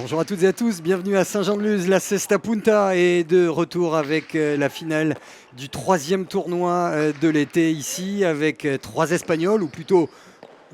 Bonjour à toutes et à tous, bienvenue à Saint-Jean-de-Luz. La Cesta Punta est de retour avec la finale du troisième tournoi de l'été ici, avec trois Espagnols, ou plutôt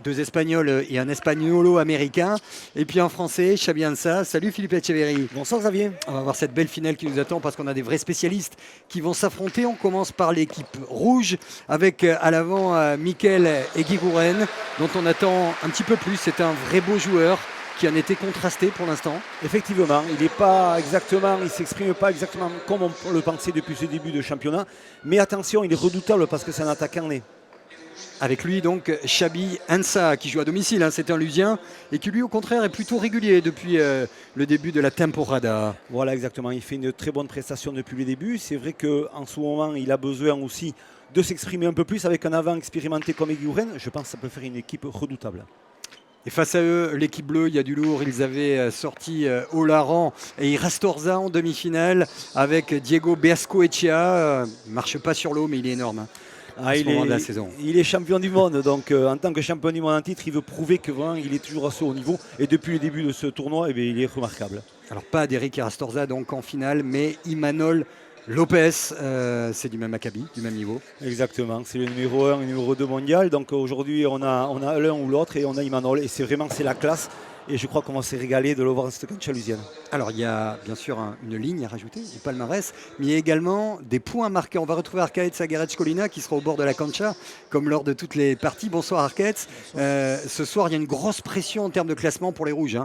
deux Espagnols et un Espagnolo-américain, et puis un Français, Xabi Ansah. Salut Philippe Etcheverry. Bonsoir Xavier. On va voir cette belle finale qui nous attend parce qu'on a des vrais spécialistes qui vont s'affronter. On commence par l'équipe rouge avec à l'avant Mikel Eguiguren, dont on attend un petit peu plus. C'est un vrai beau joueur qui en était contrasté pour l'instant. Effectivement, il ne s'exprime pas exactement comme on le pensait depuis ce début de championnat. Mais attention, il est redoutable parce que c'est un attaquant né. Avec lui donc Xabi Ansah qui joue à domicile, c'est un Lusien et qui lui au contraire est plutôt régulier depuis le début de la temporada. Voilà exactement, il fait une très bonne prestation depuis le début. C'est vrai qu'en ce moment il a besoin aussi de s'exprimer un peu plus avec un avant expérimenté comme Eguiguren. Je pense que ça peut faire une équipe redoutable. Et face à eux, l'équipe bleue, il y a du lourd. Ils avaient sorti Olaran et Irastorza en demi-finale avec Diego Beascoechea. Il ne marche pas sur l'eau, mais il est énorme à ce moment de la saison. Il est champion du monde, donc en tant que champion du monde en titre, il veut prouver que vraiment il est toujours à ce haut niveau. Et depuis le début de ce tournoi, il est remarquable. Alors pas d'Eric Irastorza donc en finale, mais Imanol Lopez, c'est du même acabit, du même niveau. Exactement, c'est le numéro 1 et le numéro 2 mondial. Donc aujourd'hui, on a l'un ou l'autre et on a Imanol. Et c'est la classe. Et je crois qu'on va se régaler de le voir dans cette cancha lusienne. Alors il y a bien sûr une ligne à rajouter au palmarès, mais il y a également des points marqués. On va retrouver Arcaetz Aguerrech-Colina qui sera au bord de la cancha, comme lors de toutes les parties. Bonsoir Arcaetz. Ce soir, il y a une grosse pression en termes de classement pour les Rouges.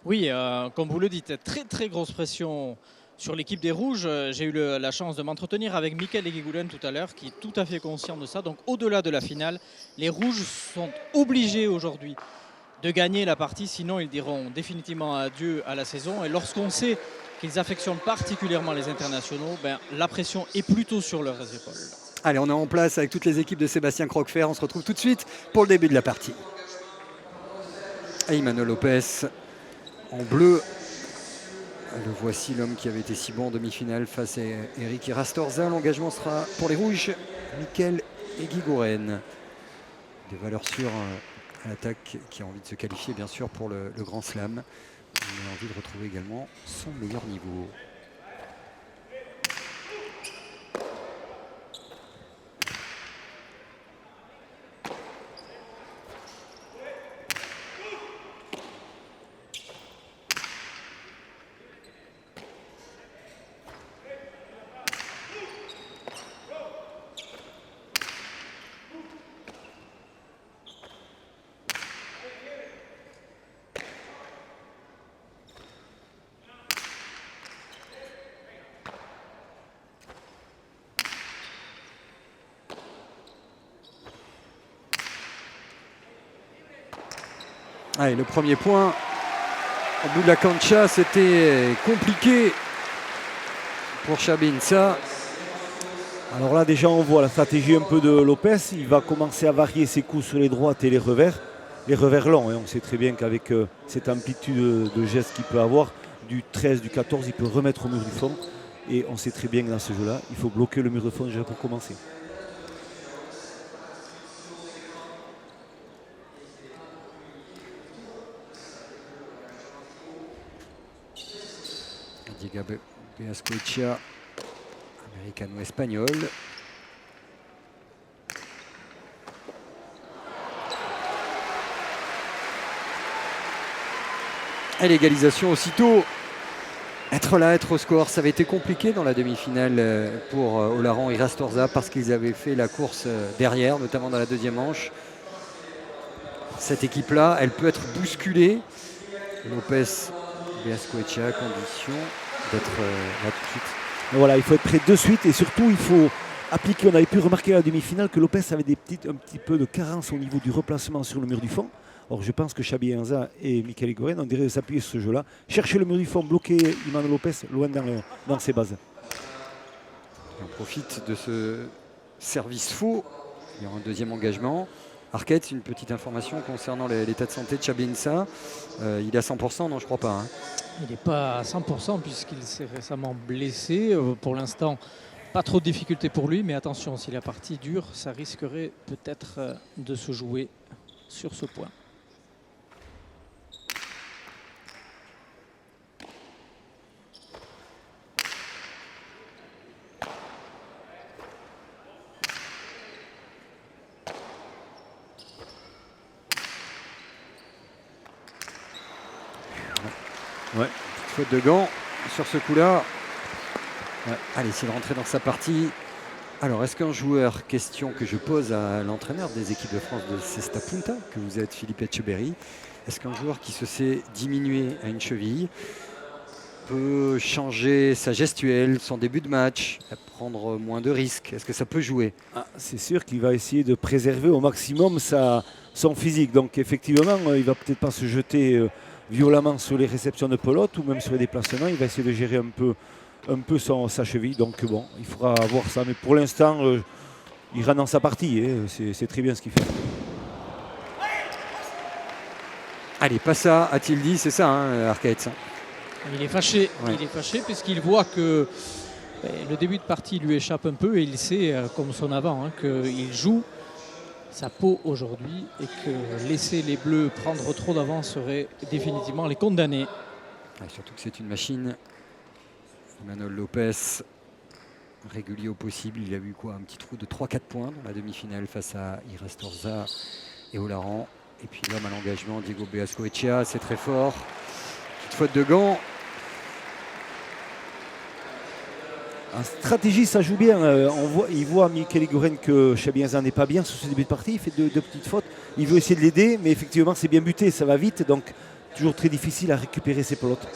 Oui, comme vous le dites, très très grosse pression sur l'équipe des Rouges. J'ai eu la chance de m'entretenir avec Mikel Eguiguren tout à l'heure, qui est tout à fait conscient de ça. Donc au-delà de la finale, les Rouges sont obligés aujourd'hui de gagner la partie, sinon ils diront définitivement adieu à la saison. Et lorsqu'on sait qu'ils affectionnent particulièrement les internationaux, la pression est plutôt sur leurs épaules. Allez, on est en place avec toutes les équipes de Sébastien Croquefer. On se retrouve tout de suite pour le début de la partie. Et Imanol Lopez en bleu. Le voici, l'homme qui avait été si bon en demi-finale face à Eric Irastorza. L'engagement sera pour les Rouges, Mikel Eguiguren. Des valeurs sûres à l'attaque qui a envie de se qualifier bien sûr pour le Grand Slam. On a envie de retrouver également son meilleur niveau. Allez, le premier point au bout de la cancha, c'était compliqué pour Xabi Ansah. Alors là déjà on voit la stratégie un peu de Lopez. Il va commencer à varier ses coups sur les droites et les revers longs. Et on sait très bien qu'avec cette amplitude de gestes qu'il peut avoir, du 13, du 14, il peut remettre au mur du fond. Et on sait très bien que dans ce jeu-là, il faut bloquer le mur de fond déjà pour commencer. Diego Beascoechea, américano-espagnol. Et l'égalisation aussitôt. Être là, être au score, ça avait été compliqué dans la demi-finale pour Olaran et Irastorza parce qu'ils avaient fait la course derrière, notamment dans la deuxième manche. Cette équipe-là, elle peut être bousculée. Lopez, Beascoechea, condition d'être là tout de suite. Et voilà, il faut être prêt de suite et surtout il faut appliquer. On avait pu remarquer à la demi-finale que Lopez avait un petit peu de carence au niveau du replacement sur le mur du fond. Or, je pense que Xabi Ansah et Mikel Eguiguren ont dirait s'appuyer sur ce jeu-là. Chercher le mur du fond, bloquer Imanol Lopez loin dans ses bases. On profite de ce service faux. Il y aura un deuxième engagement. Arquette, une petite information concernant l'état de santé de Xabi Ansah. Il est à 100%, non, je crois pas. Il n'est pas à 100% puisqu'il s'est récemment blessé. Pour l'instant, pas trop de difficultés pour lui, mais attention, si la partie dure, ça risquerait peut-être de se jouer sur ce point. Ouais. Faute de gants sur ce coup-là. Ouais. Allez, essayer de rentrer dans sa partie. Alors, est-ce qu'un joueur, question que je pose à l'entraîneur des équipes de France de Cesta Punta, que vous êtes Philippe Etcheberry, est-ce qu'un joueur qui se sait diminuer à une cheville peut changer sa gestuelle, son début de match, prendre moins de risques? Est-ce que ça peut jouer? C'est sûr qu'il va essayer de préserver au maximum son physique. Donc effectivement, il va peut-être pas se jeter violemment sur les réceptions de pelote ou même sur les déplacements. Il va essayer de gérer un peu sa cheville. Donc bon, il faudra voir ça. Mais pour l'instant, il rentre dans sa partie. C'est très bien ce qu'il fait. Allez, pas ça, a-t-il dit, c'est ça, Arcaetz. Il est fâché, Ouais. il est fâché puisqu'il voit que le début de partie lui échappe un peu et il sait, comme son avant, qu'il joue sa peau aujourd'hui et que laisser les Bleus prendre trop d'avance serait définitivement les condamner. Ouais, surtout que c'est une machine. Emmanuel Lopez, régulier au possible, il a eu quoi, un petit trou de 3-4 points dans la demi-finale face à Irastorza et Olaran. Et puis l'homme à l'engagement, Diego Beascoechea, c'est très fort. Petite faute de gants. En stratégie, ça joue bien. Il voit Mikel Iguren que Chabiazan n'est pas bien sur ce début de partie. Il fait deux petites fautes. Il veut essayer de l'aider, mais effectivement, c'est bien buté. Ça va vite, donc toujours très difficile à récupérer ses pelotes.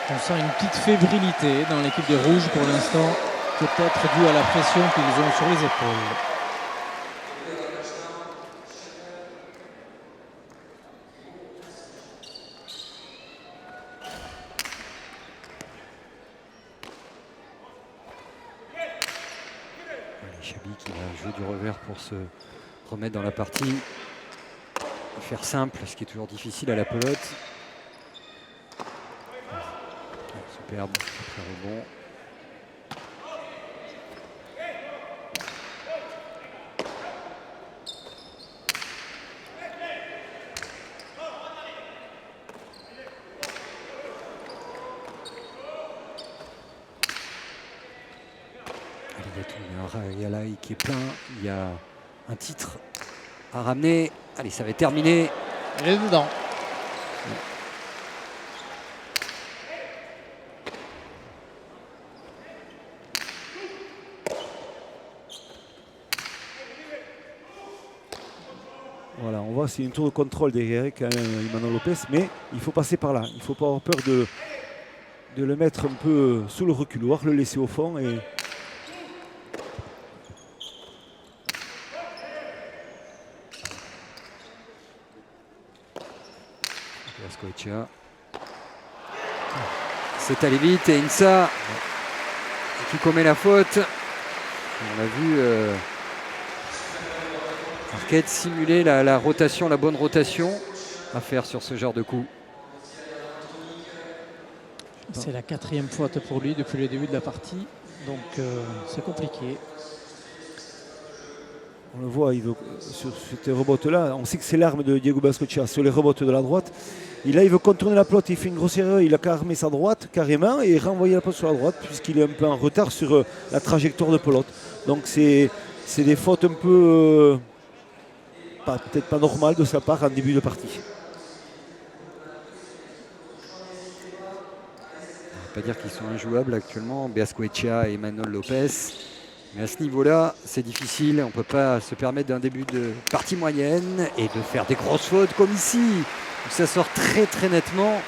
On sent une petite fébrilité dans l'équipe des Rouges pour l'instant, peut-être due à la pression qu'ils ont sur les épaules. Chabi qui va jouer du revers pour se remettre dans la partie. Faire simple, ce qui est toujours difficile à la pelote. Superbe, très rebond. Il y a Yalaï qui est plein, il y a un titre à ramener. Allez, ça va être terminé. Il est dedans. Voilà, on voit c'est une tour de contrôle derrière quand même Emmanuel Lopez, mais il faut passer par là. Il ne faut pas avoir peur de le mettre un peu sous le reculoir, le laisser au fond et c'est allé vite et Insa qui commet la faute. On a vu Arquette simuler la rotation, la bonne rotation à faire sur ce genre de coup. C'est la 4e faute pour lui depuis le début de la partie, donc c'est compliqué. on le voit, sur cette rebote-là, on sait que c'est l'arme de Diego Beascoechea sur les rebotes de la droite. Et là, il veut contourner la pelote, il fait une grosse erreur, il a qu'à armer sa droite carrément et renvoyer la pelote sur la droite puisqu'il est un peu en retard sur la trajectoire de pelote. Donc c'est des fautes un peu, peut-être pas normales de sa part en début de partie. On ne va pas dire qu'ils sont injouables actuellement, Beascoechea et Emmanuel Lopez. Mais à ce niveau-là, c'est difficile. On ne peut pas se permettre d'un début de partie moyenne et de faire des grosses fautes comme ici. Donc ça sort très très nettement.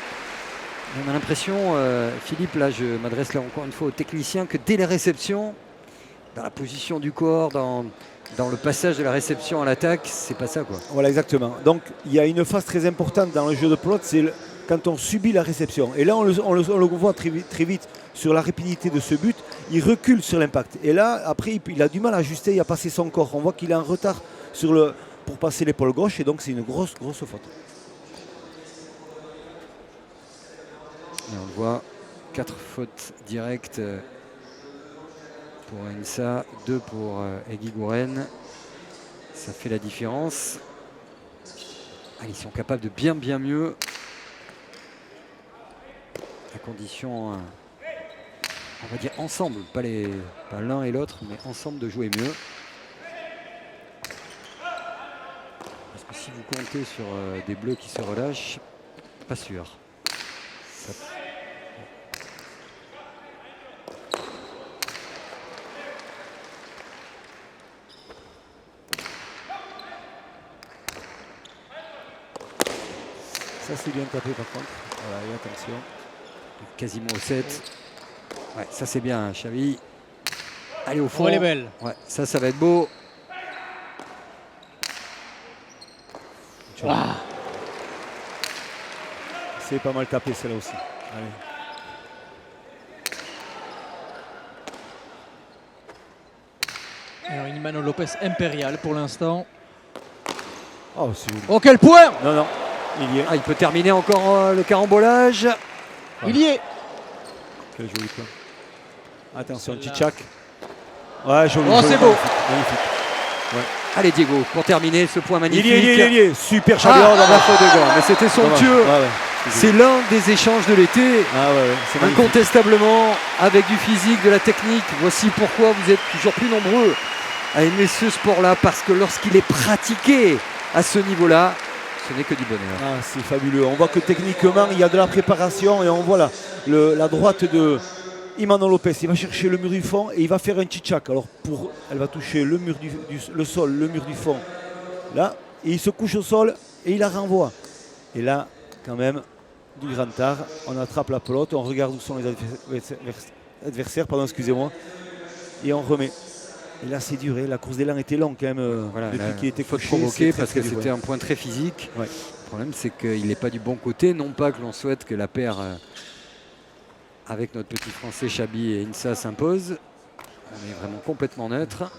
On a l'impression, Philippe, là je m'adresse là encore une fois aux techniciens, que dès les réceptions, dans la position du corps, dans le passage de la réception à l'attaque, c'est pas ça quoi. Voilà exactement. Donc il y a une phase très importante dans le jeu de pelote, c'est quand on subit la réception. Et là on le voit très vite sur la rapidité de ce but, il recule sur l'impact. Et là après il a du mal à ajuster et à passer son corps. On voit qu'il est en retard pour passer l'épaule gauche et donc c'est une grosse faute. Et on le voit, 4 fautes directes pour Insa, 2 pour Eguiguren. Ça fait la différence. Ils sont capables de bien mieux. À condition, on va dire ensemble, pas l'un et l'autre, mais ensemble de jouer mieux. si vous comptez sur des bleus qui se relâchent, pas sûr. Ça- Ça c'est bien tapé par contre. Voilà, et attention. Quasiment au 7. Ouais, ça c'est bien, Xavi. Allez au fond. Oh, elle est belle. Ouais, ça va être beau. Ah. C'est pas mal tapé celle-là aussi. Allez. Alors Imanol Lopez impérial pour l'instant. Oh, c'est joli. Oh quel point! Non, non, il y est. Ah, il peut terminer encore le carambolage. Il y est! Quel joli point. Attention, Celle-là. Tchitchak. Ouais, joli. Oh, joli, c'est beau. Magnifique. Allez Diego, pour terminer ce point Il magnifique. y est, il y est. Super Ah, chaleur dans la faute de Gant, mais c'était Dommage. somptueux. Ouais, ouais. C'est l'un des échanges de l'été. Ah ouais, ouais. C'est magnifique. Incontestablement, avec du physique, de la technique. Voici pourquoi vous êtes toujours plus nombreux à aimer ce sport-là, parce que lorsqu'il est pratiqué à ce niveau-là, ce n'est que du bonheur. Ah, c'est fabuleux. On voit que techniquement, il y a de la préparation et on voit la droite de Imanol Lopez. Il va chercher le mur du fond et il va faire un tchitchak. Alors, elle va toucher le mur le sol, le mur du fond. Là, et il se couche au sol et il la renvoie. Et là, quand même, du grand art, on attrape la pelote, on regarde où sont les adversaires, pardon, excusez-moi, et on remet. Et là, c'est dur. La course d'élan était longue quand même. Voilà, depuis qu'il était faute couché, provoquée c'est parce que très dur, c'était ouais. un point très physique. Ouais. Le problème, c'est qu'il n'est pas du bon côté. Non pas que l'on souhaite que la paire avec notre petit français Chabi et Insa s'impose. On est vraiment complètement neutre.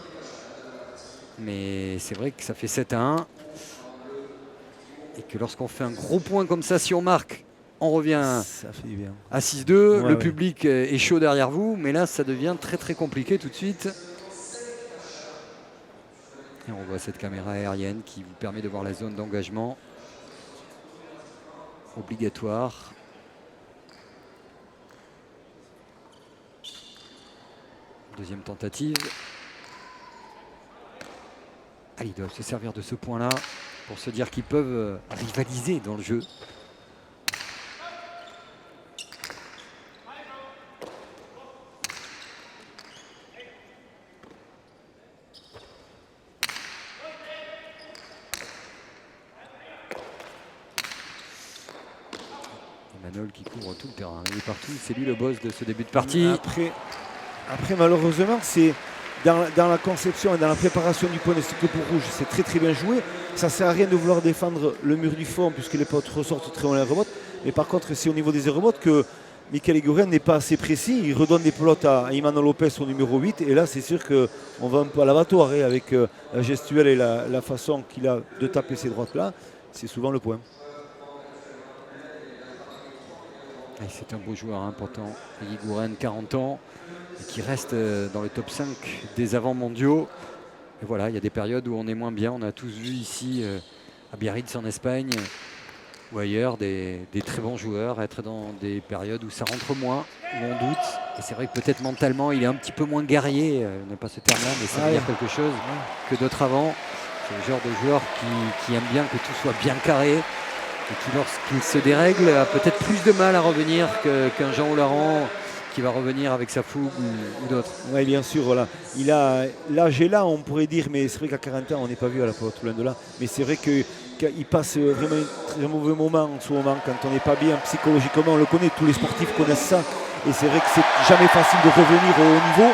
Mais c'est vrai que ça fait 7-1. Et que lorsqu'on fait un gros point comme ça, si on marque, on revient Ça fait du bien. à 6-2. Ouais, Le ouais. public est chaud derrière vous. Mais là, ça devient très très compliqué tout de suite. Et on voit cette caméra aérienne qui vous permet de voir la zone d'engagement obligatoire. Deuxième tentative. Ah, ils doivent se servir de ce point-là pour se dire qu'ils peuvent rivaliser dans le jeu. Imanol qui couvre tout le terrain. Il est partout. C'est lui le boss de ce début de partie. Après malheureusement, c'est dans la conception et dans la préparation du point de cycle pour rouge, c'est très très bien joué. Ça ne sert à rien de vouloir défendre le mur du fond puisque les potes ressortent très loin les remotes. Mais par contre, c'est au niveau des remotes que Michael Eguren n'est pas assez précis. Il redonne des pelotes à Imanol Lopez au numéro 8. Et là, c'est sûr qu'on va un peu à l'abattoir avec la gestuelle et la façon qu'il a de taper ces droites-là. C'est souvent le point. C'est un beau joueur, hein, pourtant. Eguren, 40 ans, et qui reste dans le top 5 des avants mondiaux. Et voilà, il y a des périodes où on est moins bien. On a tous vu ici à Biarritz en Espagne ou ailleurs des très bons joueurs être dans des périodes où ça rentre moins, où on doute. Et c'est vrai que peut-être mentalement, il est un petit peu moins guerrier. Je n'ai pas ce terme-là, mais ça veut dire quelque chose que d'autres avants. C'est le genre de joueur qui aime bien que tout soit bien carré. Et qui, lorsqu'il se dérègle, a peut-être plus de mal à revenir qu'un Jean Olaran qui va revenir avec sa fougue ou d'autres. Oui, bien sûr, voilà. Il a l'âge est là, on pourrait dire, mais c'est vrai qu'à 40 ans, on n'est pas vu à la porte loin de là. Mais c'est vrai qu'il passe vraiment un très mauvais moment en ce moment, quand on n'est pas bien psychologiquement, on le connaît, tous les sportifs connaissent ça. Et c'est vrai que c'est jamais facile de revenir au haut niveau.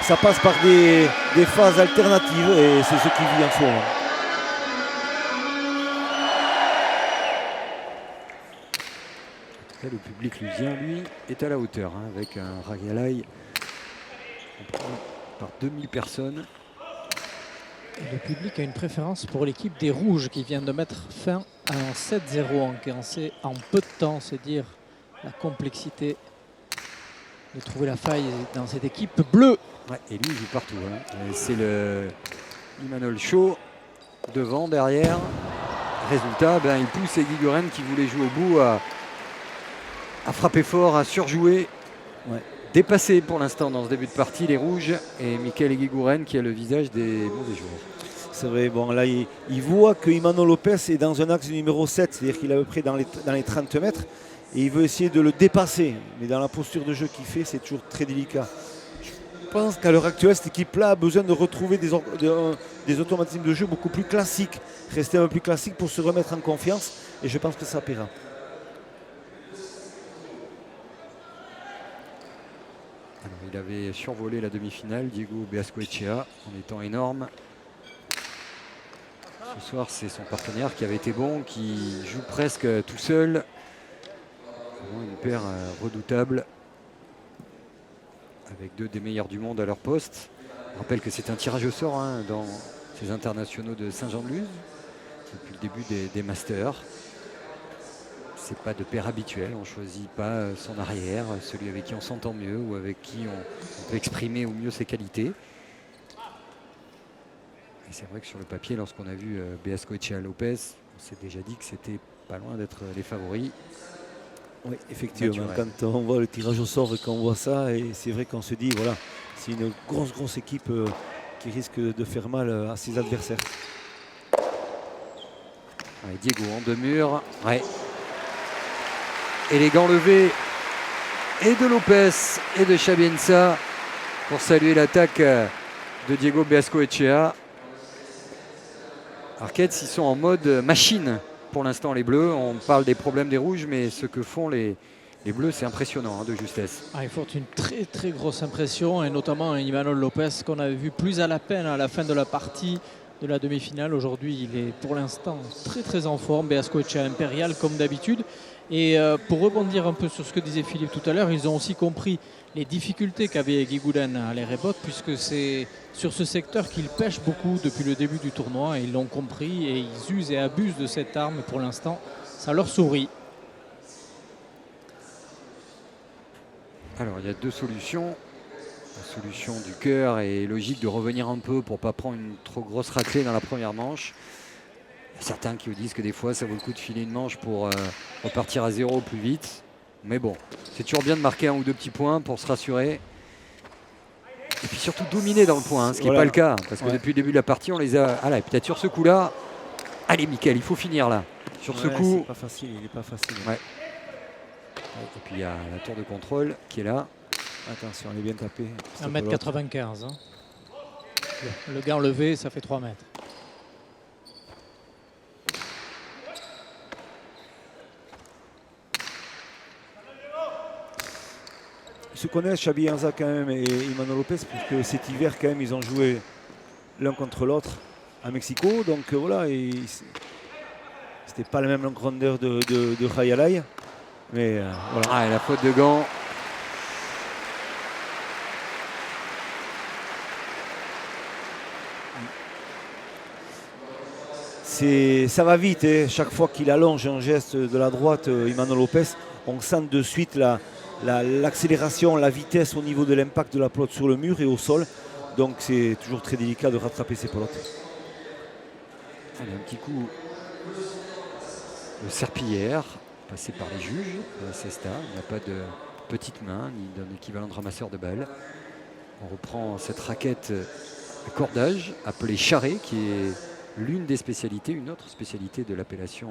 Ça passe par des phases alternatives et c'est ce qu'il vit en ce moment. Le public lusien, lui, est à la hauteur, hein, avec un Ragalai par 2000 personnes. Et le public a une préférence pour l'équipe des Rouges qui vient de mettre fin à un 7-0 encaissé en peu de temps. C'est dire la complexité de trouver la faille dans cette équipe bleue. Ouais, et lui, il joue partout. Hein. C'est le Imanol Show devant, derrière. Résultat, il pousse Eguren qui voulait jouer au bout à frapper fort, à surjouer, dépassé pour l'instant dans ce début de partie les Rouges et Michael Eguren qui a le visage des mauvais joueurs. C'est vrai, bon là il voit que Imanol Lopez est dans un axe du numéro 7, c'est-à-dire qu'il est à peu près dans les 30 mètres et il veut essayer de le dépasser. Mais dans la posture de jeu qu'il fait, c'est toujours très délicat. Je pense qu'à l'heure actuelle, cette équipe-là a besoin de retrouver des automatismes de jeu beaucoup plus classiques, rester un peu plus classique pour se remettre en confiance et je pense que ça paiera. Alors, il avait survolé la demi-finale, Diego Beascoechea, en étant énorme. Ce soir, c'est son partenaire qui avait été bon, qui joue presque tout seul. Vraiment une paire redoutable, avec deux des meilleurs du monde à leur poste. Je rappelle que c'est un tirage au sort dans ces internationaux de Saint-Jean-de-Luz, depuis le début des Masters. C'est pas de paire habituelle, on ne choisit pas son arrière, celui avec qui on s'entend mieux ou avec qui on peut exprimer au mieux ses qualités. Et c'est vrai que sur le papier, lorsqu'on a vu Beascoechea Lopez, on s'est déjà dit que c'était pas loin d'être les favoris. Oui, effectivement, Naturel. quand on voit le tirage au sort et qu'on voit ça, et c'est vrai qu'on se dit, voilà, c'est une grosse équipe qui risque de faire mal à ses adversaires. Ouais, Diego en deux murs. Ouais. Et les gants levés et de Lopez et de Chabienza pour saluer l'attaque de Diego Beascoechea. Arquettes, ils sont en mode machine pour l'instant, les Bleus. On parle des problèmes des Rouges, mais ce que font les Bleus, c'est impressionnant de justesse. Ils font une très grosse impression, et notamment Imanol Lopez qu'on avait vu plus à la peine à la fin de la partie de la demi-finale. Aujourd'hui, il est pour l'instant très en forme. Beascoechea impérial comme d'habitude. Et pour rebondir un peu sur ce que disait Philippe tout à l'heure, ils ont aussi compris les difficultés qu'avait Guy Gouden à les rebotes, puisque c'est sur ce secteur qu'ils pêchent beaucoup depuis le début du tournoi. Et ils l'ont compris et ils usent et abusent de cette arme. Pour l'instant, ça leur sourit. Alors, il y a deux solutions. La solution du cœur est logique de revenir un peu pour ne pas prendre une trop grosse raclée dans la première manche. Il y a certains qui vous disent que des fois, ça vaut le coup de filer une manche pour repartir à zéro plus vite. Mais bon, c'est toujours bien de marquer un ou deux petits points pour se rassurer. Et puis surtout dominer dans le point, ce qui n'est pas le cas. Parce que depuis le début de la partie, on les a... Ah là, peut-être sur ce coup-là. Allez, Mickaël, il faut finir là. Sur ce coup... C'est pas facile, il n'est pas facile. Ouais. Et puis il y a la tour de contrôle qui est là. Attention, elle est bien tapée. 1m95. Le gant levé, ça fait 3 mètres. Ils se connaissent, Xabi Anza quand même et Imanol Lopez, puisque cet hiver quand même ils ont joué l'un contre l'autre à Mexico. Donc voilà, c'était pas la même grandeur de Rayalay. Mais voilà. Ah, et la faute de gant. Ça va vite, hein. Chaque fois qu'il allonge un geste de la droite, Imanol Lopez, on sent de suite l'accélération, la vitesse au niveau de l'impact de la pelote sur le mur et au sol. Donc c'est toujours très délicat de rattraper ces pelotes. Allez, un petit coup de serpillière passé par les juges de la Cesta. Il n'y a pas de petite main ni d'un équivalent de ramasseur de balles. On reprend cette raquette à cordage appelée charret, qui est l'une des spécialités, une autre spécialité de l'appellation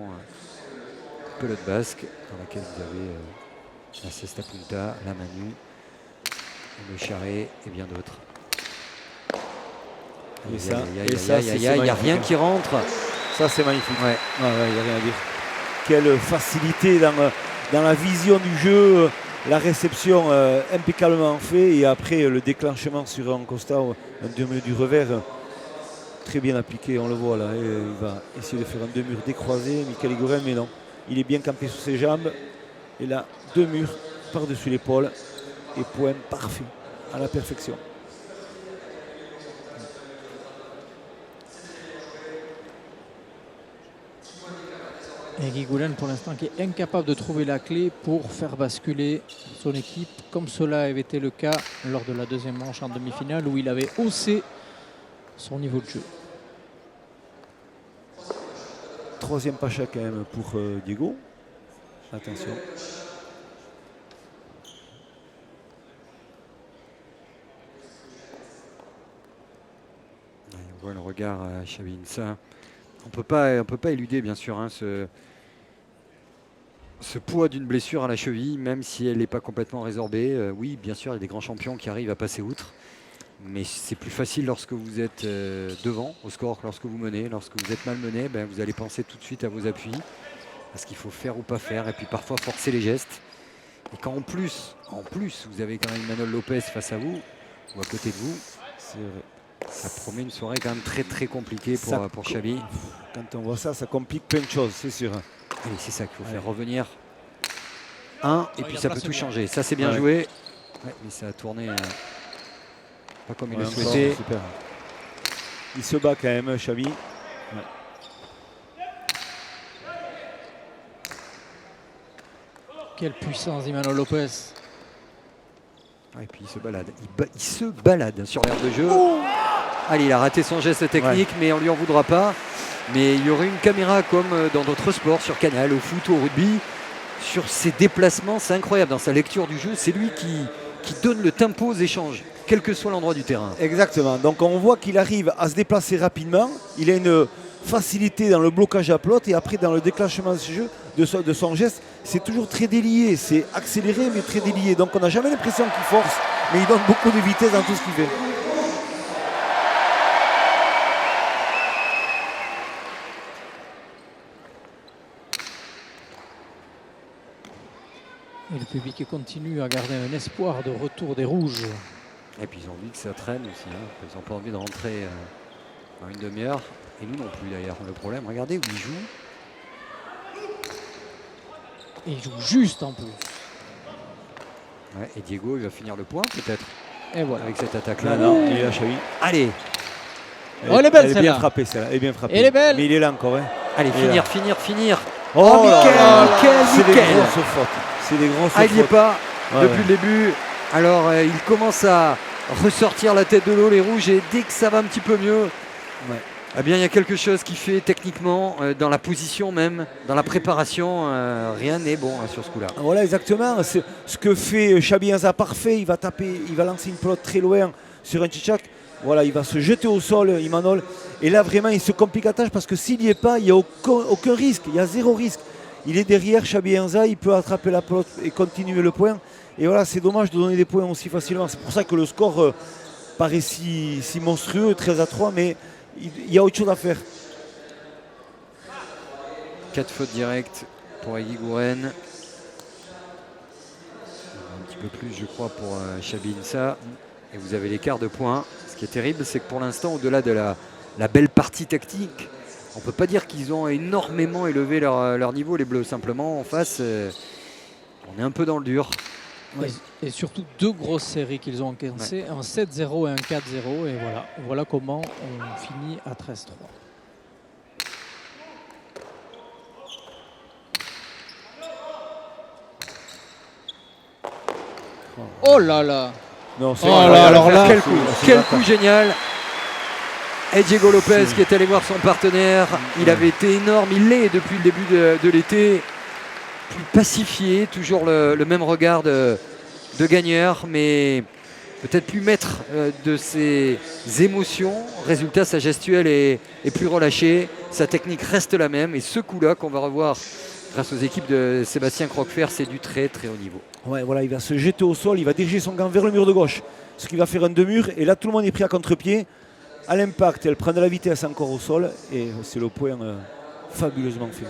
pelote basque, dans laquelle vous avez la Cesta Punta, la Manu, le charret et bien d'autres. Et ça, il n'y a rien qui rentre. Ça, c'est magnifique. Ouais. Il n'y a rien à dire. Quelle facilité dans la vision du jeu, la réception impeccablement fait et après le déclenchement sur un Costa, un demi du revers très bien appliqué, on le voit là. Et il va essayer de faire un deux-murs décroisé, Mickaël Iguren, mais non. Il est bien campé sur ses jambes. Et là, deux murs par-dessus l'épaule et point parfait, à la perfection. Et Guy Gouden, pour l'instant, qui est incapable de trouver la clé pour faire basculer son équipe, comme cela avait été le cas lors de la deuxième manche en demi-finale, où il avait haussé son niveau de jeu. Troisième pacha quand même pour Diego. Attention. On voit le regard à Xabi Insa. On peut pas éluder, bien sûr, hein, ce poids d'une blessure à la cheville, même si elle n'est pas complètement résorbée. Oui, bien sûr, il y a des grands champions qui arrivent à passer outre. Mais c'est plus facile lorsque vous êtes devant au score, lorsque vous menez. Lorsque vous êtes mal mené, vous allez penser tout de suite à vos appuis, à ce qu'il faut faire ou pas faire, et puis parfois forcer les gestes. Et quand en plus, vous avez quand même Imanol Lopez face à vous, ou à côté de vous, ça promet une soirée quand même très très compliquée pour Xabi. Quand on voit ça, ça complique plein de choses, c'est sûr. Et c'est ça qu'il faut faire revenir un, et puis ça peut tout changer. Ça c'est bien Ouais. joué, mais ça a tourné pas comme il le Encore, souhaitait. super. Il se bat quand même, Xabi. Quelle puissance d'Imanol Lopez. Et puis il se balade. Il se balade sur l'aire de jeu. Allez, il a raté son geste technique, mais on lui en voudra pas. Mais il y aurait une caméra comme dans d'autres sports, sur Canal, au foot, au rugby, sur ses déplacements. C'est incroyable. Dans sa lecture du jeu, c'est lui qui donne le tempo aux échanges, quel que soit l'endroit du terrain. Exactement. Donc on voit qu'il arrive à se déplacer rapidement. Il a une facilité dans le blocage à plot et après dans le déclenchement de son geste, c'est toujours très délié. C'est accéléré mais très délié. Donc on n'a jamais l'impression qu'il force, mais il donne beaucoup de vitesse dans tout ce qu'il fait. Et le public continue à garder un espoir de retour des Rouges. Et puis ils ont envie que ça traîne aussi. Hein. Ils n'ont pas envie de rentrer en une demi-heure. Et nous non plus d'ailleurs. Le problème, regardez où ils jouent. Et il joue juste en plus. Ouais, et Diego, il va finir le point peut-être. Et voilà. Avec cette attaque-là. Non, il est là, Xabi. Allez, Oh, elle est belle, Elle est celle-là. bien frappée, celle-là. Elle est bien frappée. Elle est belle. Mais il est là encore. Hein. allez, Et là. finir. Oh, Mickaël. c'est des grosses fautes. C'est des grosses Ah, il n'y est fautes. pas Ouais, depuis ouais. le début. Alors, il commence à ressortir la tête de l'eau, les Rouges, et dès que ça va un petit peu mieux, eh bien, il y a quelque chose qui fait techniquement, dans la position même, dans la préparation, rien n'est bon hein, sur ce coup-là. Voilà, exactement. C'est ce que fait Xabi Insa parfait. Il va taper, il va lancer une pelote très loin sur un Tchitchak. Voilà, il va se jeter au sol, Imanol. Et là, vraiment, il se complique la tâche parce que s'il n'y est pas, il n'y a aucun risque. Il y a zéro risque. Il est derrière Xabi Insa, il peut attraper la pelote et continuer le point. Et voilà, c'est dommage de donner des points aussi facilement. C'est pour ça que le score paraît si monstrueux, 13-3, mais il y a autre chose à faire. 4 fautes directes pour Egui Gouren. Un petit peu plus, je crois, pour Xabi Insa. Et vous avez l'écart de points. Ce qui est terrible, c'est que pour l'instant, au-delà de la belle partie tactique, on ne peut pas dire qu'ils ont énormément élevé leur niveau, les Bleus. Simplement, en face, on est un peu dans le dur. Et surtout deux grosses séries qu'ils ont encaissées, un 7-0 et un 4-0. Et voilà comment on finit à 13-3. Oh là là. Non, c'est Oh là, alors là, Quel coup génial. Et Diego Lopez qui est allé voir son partenaire. Il avait été énorme, il l'est depuis le début de l'été. Plus pacifié, toujours le même regard de gagneur, mais peut-être plus maître de ses émotions. Résultat, sa gestuelle est plus relâchée. Sa technique reste la même. Et ce coup-là qu'on va revoir grâce aux équipes de Sébastien Croquefer, c'est du très très haut niveau. Ouais, voilà, il va se jeter au sol, il va diriger son gant vers le mur de gauche. Ce qui va faire un deux-murs. Et là, tout le monde est pris à contre-pied. À l'impact, elle prend de la vitesse encore au sol. Et c'est le point fabuleusement fait.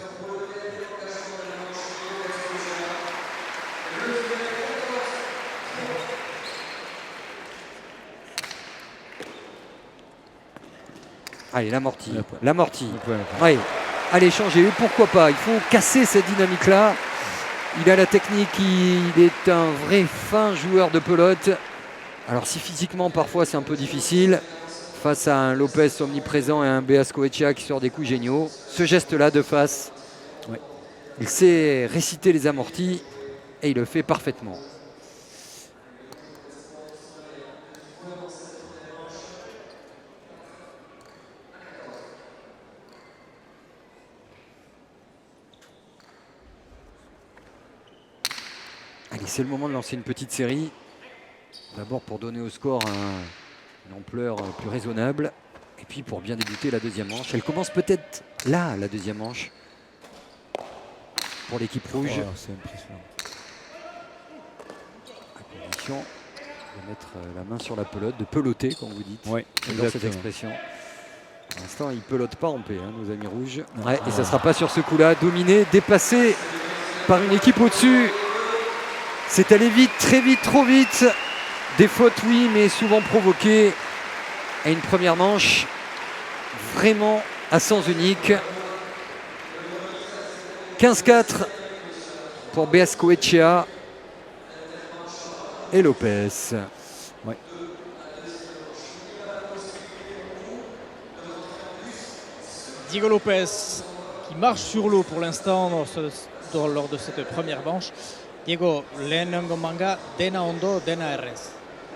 Allez, l'amorti. Le point. L'amorti. Le point. Ouais. Allez, changer. Pourquoi pas? Il faut casser cette dynamique-là. Il a la technique, il est un vrai fin joueur de pelote. Alors si physiquement parfois c'est un peu difficile, face à un Lopez omniprésent et un Beas Koechia qui sort des coups géniaux, ce geste-là de face, il sait réciter les amortis et il le fait parfaitement. Allez, c'est le moment de lancer une petite série. D'abord pour donner au score une ampleur plus raisonnable. Et Et puis pour bien débuter la deuxième manche, elle commence peut-être là, la deuxième manche, pour l'équipe rouge. Oh, c'est impressionnant. À condition de mettre la main sur la pelote, de peloter, comme vous dites. Oui, J'adore cette expression. Pour l'instant, ils ne pelotent pas en paix, hein, nos amis rouges. Ouais, et ça ne sera pas sur ce coup-là. Dominé, dépassé par une équipe au-dessus. C'est allé vite, très vite, trop vite. Des fautes, oui, mais souvent provoquées. Et une première manche vraiment à sens unique. 15-4 pour Beascoechea et Lopez. Ouais. Diego Lopez qui marche sur l'eau pour l'instant lors de cette première manche. Diego, lehenengo manga dena ondo, dena errez.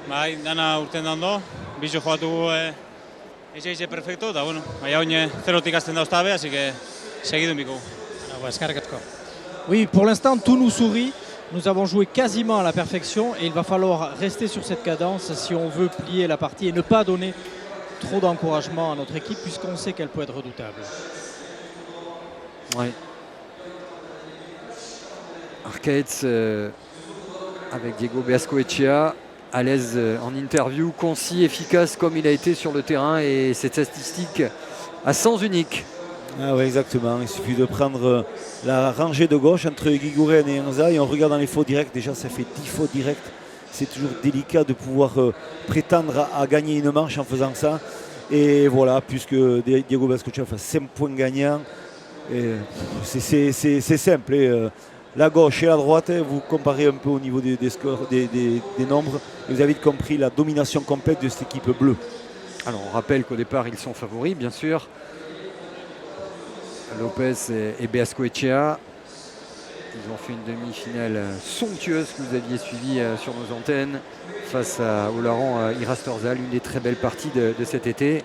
Bai, dana urten da ondo, bizu jugatu eixe perfecto, eta bueno, baina oin zerotik hasten da oztabe, así que segidu miko. Oui, pour l'instant, tout nous sourit. Nous avons joué quasiment à la perfection et il va falloir rester sur cette cadence si on veut plier la partie et ne pas donner trop d'encouragement à notre équipe puisqu'on sait qu'elle peut être redoutable. Ouais. Arcaetz avec Diego Beascoechea à l'aise en interview, concis, efficace comme il a été sur le terrain et cette statistique à sens unique. Ah oui, exactement. Il suffit de prendre la rangée de gauche entre Eguiguren et Enza et on regarde dans les faux directs. Déjà, ça fait 10 faux directs. C'est toujours délicat de pouvoir prétendre à gagner une manche en faisant ça. Et voilà, puisque Diego Beascoechea fait 5 points gagnants, c'est simple. La gauche et la droite, vous comparez un peu au niveau des scores, des nombres, et vous avez compris la domination complète de cette équipe bleue. Alors on rappelle qu'au départ ils sont favoris bien sûr. Lopez et Beascoechea. Ils ont fait une demi-finale somptueuse que vous aviez suivie sur nos antennes face à Olaran Irastorza, l'une des très belles parties de cet été.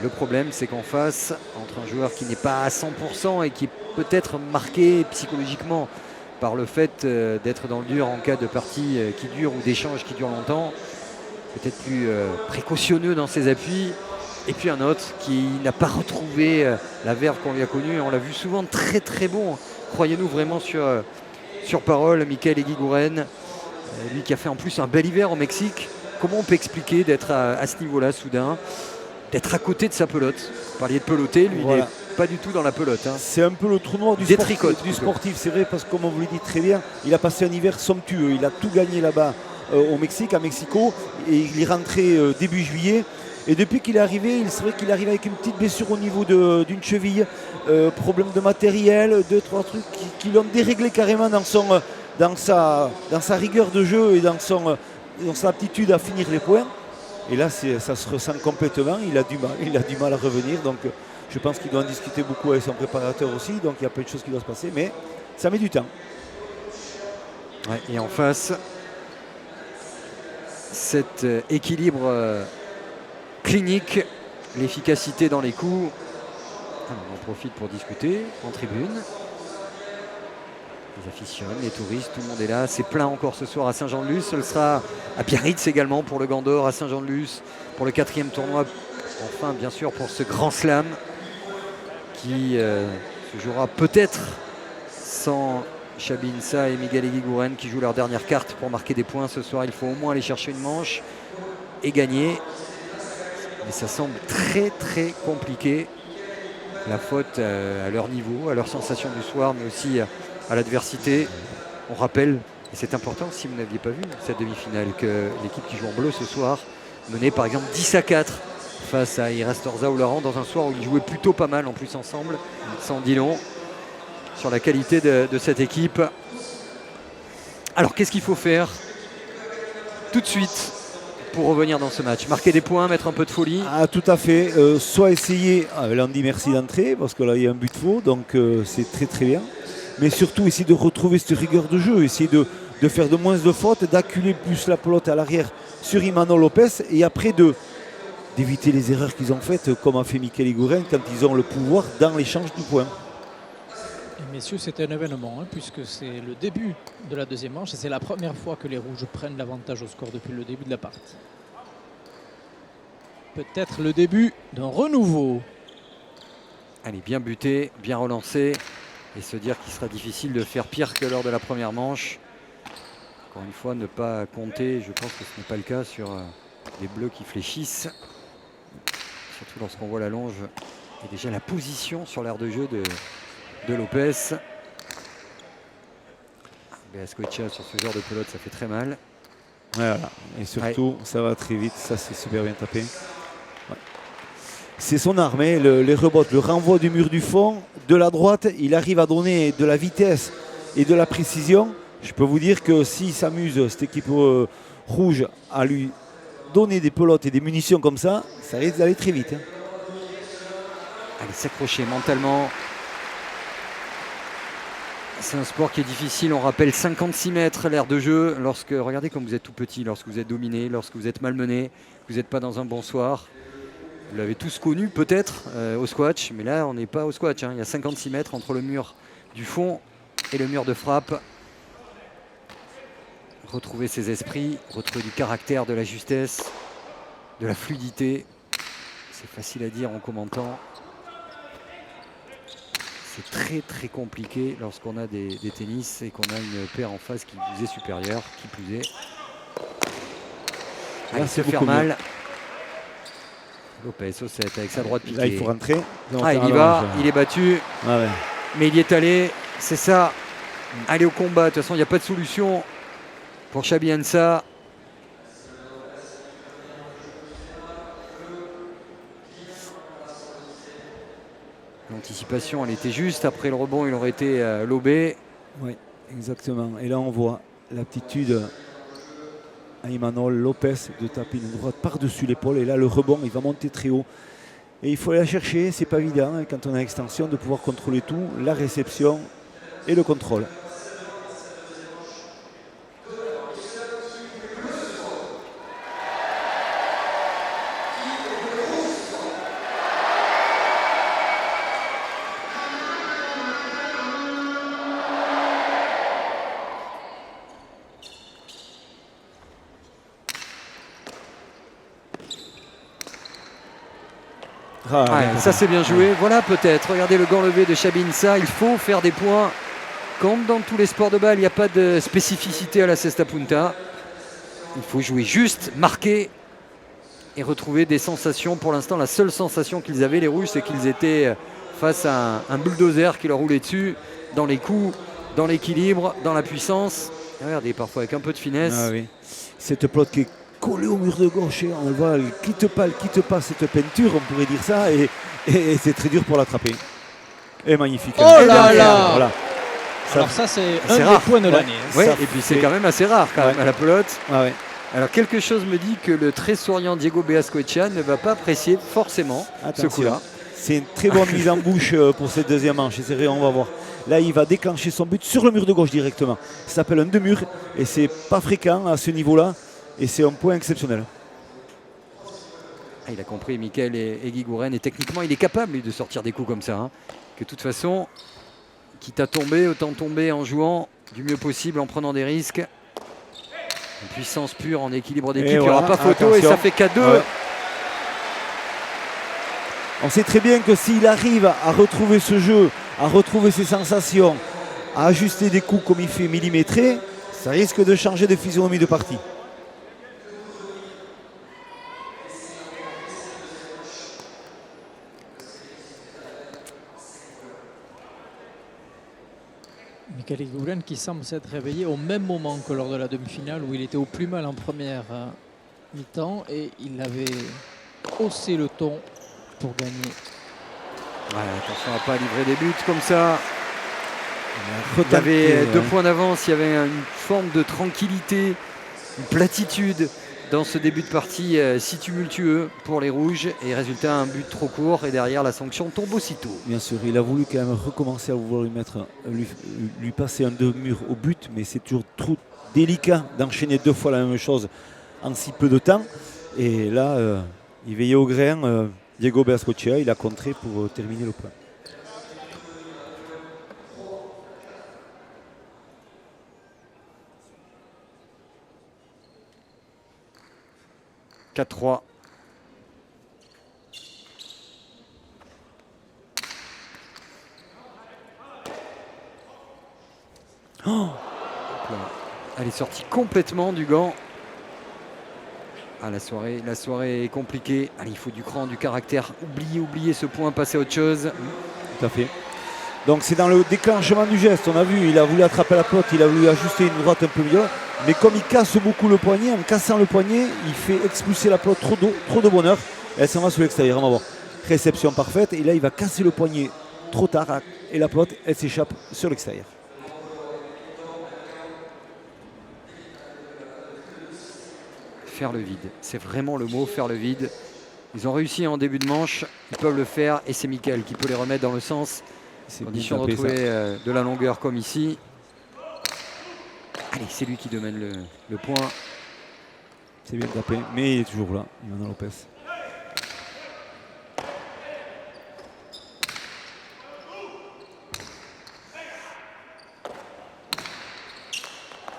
Le problème, c'est qu'en face, entre un joueur qui n'est pas à 100% et qui est peut-être marqué psychologiquement par le fait d'être dans le dur en cas de partie qui dure ou d'échange qui dure longtemps, peut-être plus précautionneux dans ses appuis, et puis un autre qui n'a pas retrouvé la verve qu'on lui a connue. On l'a vu souvent très très bon, croyez-nous vraiment sur parole, Michael Eguiguren, lui qui a fait en plus un bel hiver au Mexique. Comment on peut expliquer d'être à ce niveau-là soudain, d'être à côté de sa pelote? Vous parliez de peloter, lui Voilà. il n'est pas du tout dans la pelote. Hein. C'est un peu le trou noir du sportif, c'est vrai, parce que comme on vous le dit très bien, il a passé un hiver somptueux. Il a tout gagné là-bas au Mexique, à Mexico, et il est rentré début juillet. Et depuis qu'il est arrivé, c'est vrai qu'il arrive avec une petite blessure au niveau d'une cheville, problème de matériel, 2-3 trucs qui l'ont déréglé carrément dans sa rigueur de jeu et dans sa aptitude à finir les points. Et là, ça se ressent complètement. Il a du mal à revenir. Donc, je pense qu'il doit en discuter beaucoup avec son préparateur aussi. Donc, il y a plein de choses qui doivent se passer. Mais ça met du temps. Ouais, et en face, cet équilibre clinique, l'efficacité dans les coups. Alors, on en profite pour discuter en tribune. Les aficionados, les touristes, tout le monde est là. C'est plein encore ce soir à Saint-Jean-de-Luz. Ce sera à Biarritz également pour le Gant d'Or, à Saint-Jean-de-Luz pour le 4e tournoi. Enfin, bien sûr, pour ce grand slam qui se jouera peut-être sans Xabi Insa et Miguel Eguiguren qui jouent leur dernière carte pour marquer des points ce soir. Il faut au moins aller chercher une manche et gagner. Mais ça semble très très compliqué. La faute à leur niveau, à leur sensation du soir, mais aussi à l'adversité. On rappelle, et c'est important si vous n'aviez pas vu cette demi-finale, que l'équipe qui joue en bleu ce soir menait par exemple 10-4 face à Irastorza ou Laurent dans un soir où ils jouaient plutôt pas mal en plus ensemble. Ça en dit long sur la qualité de cette équipe. Alors qu'est-ce qu'il faut faire tout de suite pour revenir dans ce match? Marquer des points, mettre un peu de folie? Ah, tout à fait. Soit essayer, là on dit merci d'entrée, parce que là il y a un but faux, donc c'est très très bien. Mais surtout essayer de retrouver cette rigueur de jeu, essayer de faire de moins de fautes, d'acculer plus la pelote à l'arrière sur Imanol Lopez, et après d'éviter les erreurs qu'ils ont faites, comme a fait Michael Eguiguren quand ils ont le pouvoir dans l'échange du point. Et messieurs, c'est un événement, hein, puisque c'est le début de la deuxième manche et c'est la première fois que les rouges prennent l'avantage au score depuis le début de la partie. Peut-être le début d'un renouveau. Allez, bien buté, bien relancé. Et se dire qu'il sera difficile de faire pire que lors de la première manche. Encore une fois, ne pas compter, je pense que ce n'est pas le cas sur les bleus qui fléchissent. Surtout lorsqu'on voit la longe et déjà la position sur l'aire de jeu de Lopez. Beaskovic sur ce genre de pelote, ça fait très mal. Voilà. Et surtout, ça va très vite. Ça, c'est super bien tapé. Ouais. C'est son arme, hein, les rebots, le renvoi du mur du fond, de la droite. Il arrive à donner de la vitesse et de la précision. Je peux vous dire que s'il s'amuse, cette équipe rouge, à lui donner des pelotes et des munitions comme ça risque d'aller très vite. Hein. Allez, s'accrocher mentalement. C'est un sport qui est difficile, on rappelle 56 mètres l'aire de jeu. Regardez comme vous êtes tout petit, lorsque vous êtes dominé, lorsque vous êtes malmené, que vous n'êtes pas dans un bon soir. Vous l'avez tous connu peut-être au squash, mais là on n'est pas au squash. Hein. Il y a 56 mètres entre le mur du fond et le mur de frappe. Retrouver ses esprits, retrouver du caractère, de la justesse, de la fluidité. C'est facile à dire en commentant. C'est très très compliqué lorsqu'on a des tennis et qu'on a une paire en face qui vous est supérieure, qui plus est. Allez, se faire mal. Lopez au 7 avec sa droite piquée. Là, il faut rentrer. Ah, il y va, il est battu. Ah ouais. Mais il y est allé, c'est ça. Aller au combat, de toute façon, il n'y a pas de solution pour Chabi Ansah. L'anticipation, elle était juste. Après le rebond, il aurait été lobé. Oui, exactement. Et là, on voit l'aptitude à Imanol Lopez de taper une droite par-dessus l'épaule. Et là, le rebond, il va monter très haut. Et il faut aller la chercher. C'est pas évident, hein, quand on a extension, de pouvoir contrôler tout, la réception et le contrôle. Ça c'est bien joué. Voilà peut-être. Regardez le gant levé de Chabi Ansah. Il faut faire des points. Comme dans tous les sports de balle, il n'y a pas de spécificité à la cesta punta. Il faut jouer juste, marquer et retrouver des sensations. Pour l'instant, la seule sensation qu'ils avaient, les Rouges, c'est qu'ils étaient face à un bulldozer qui leur roulait dessus, dans les coups, dans l'équilibre, dans la puissance. Et regardez, parfois avec un peu de finesse. Ah oui. Cette pelote qui est collée au mur de gauche, on le voit, elle quitte pas cette peinture, on pourrait dire ça, et c'est très dur pour l'attraper. Et magnifique. Oh là là voilà. Alors ça c'est un des rare. points de l'année. Ouais, et puis c'est quand même assez rare quand même à la pelote. Ah ouais. Alors quelque chose me dit que le très souriant Diego Beaskovic ne va pas apprécier forcément ce coup-là. C'est une très bonne mise en bouche pour cette deuxième manche. C'est vrai, on va voir. Là, il va déclencher son but sur le mur de gauche directement. Ça s'appelle un deux-murs et c'est pas fréquent à ce niveau-là. Et c'est un point exceptionnel. Il a compris, Mikael Eguiguren, et techniquement, il est capable lui, de sortir des coups comme ça. Hein. Que de toute façon, quitte à tomber, autant tomber en jouant du mieux possible, en prenant des risques. Une puissance pure en équilibre d'équipe, il n'y aura pas photo. Attention. Et ça fait 4-2. Ouais. On sait très bien que s'il arrive à retrouver ce jeu, à retrouver ses sensations, à ajuster des coups comme il fait millimétré, ça risque de changer de physionomie de partie. Mikael Eguiguren qui semble s'être réveillé au même moment que lors de la demi-finale où il était au plus mal en première mi-temps et il avait haussé le ton pour gagner. Ouais, attention à ne pas livrer des buts comme ça. Il avait 2 points d'avance, il y avait une forme de tranquillité, une platitude dans ce début de partie si tumultueux pour les Rouges. Et résultat, un but trop court et derrière la sanction tombe aussitôt. Bien sûr, il a voulu quand même recommencer à vouloir lui passer un demi-mur au but, mais c'est toujours trop délicat d'enchaîner 2 fois la même chose en si peu de temps. Et là, il veillait au grain. Diego Beaskovic, il a contré pour terminer le point. « 4-3. Elle est sortie complètement du gant. Ah, la soirée est compliquée. Allez, il faut du cran, du caractère. Oubliez ce point, passer à autre chose. Tout à fait. Donc c'est dans le déclenchement du geste, on a vu, il a voulu attraper la pelote, il a voulu ajuster une droite un peu mieux, mais comme il casse beaucoup le poignet, en cassant le poignet, il fait expulser la pelote trop de bonheur, elle s'en va sur l'extérieur, on va voir. Réception parfaite, et là il va casser le poignet trop tard, et la pelote, elle s'échappe sur l'extérieur. Faire le vide, c'est vraiment le mot, faire le vide. Ils ont réussi en début de manche, ils peuvent le faire, et c'est Mickaël qui peut les remettre dans le sens. Condition de retrouver de la longueur comme ici. Allez, c'est lui qui domine le point. C'est bien tapé, mais il est toujours là, Imanol Lopez.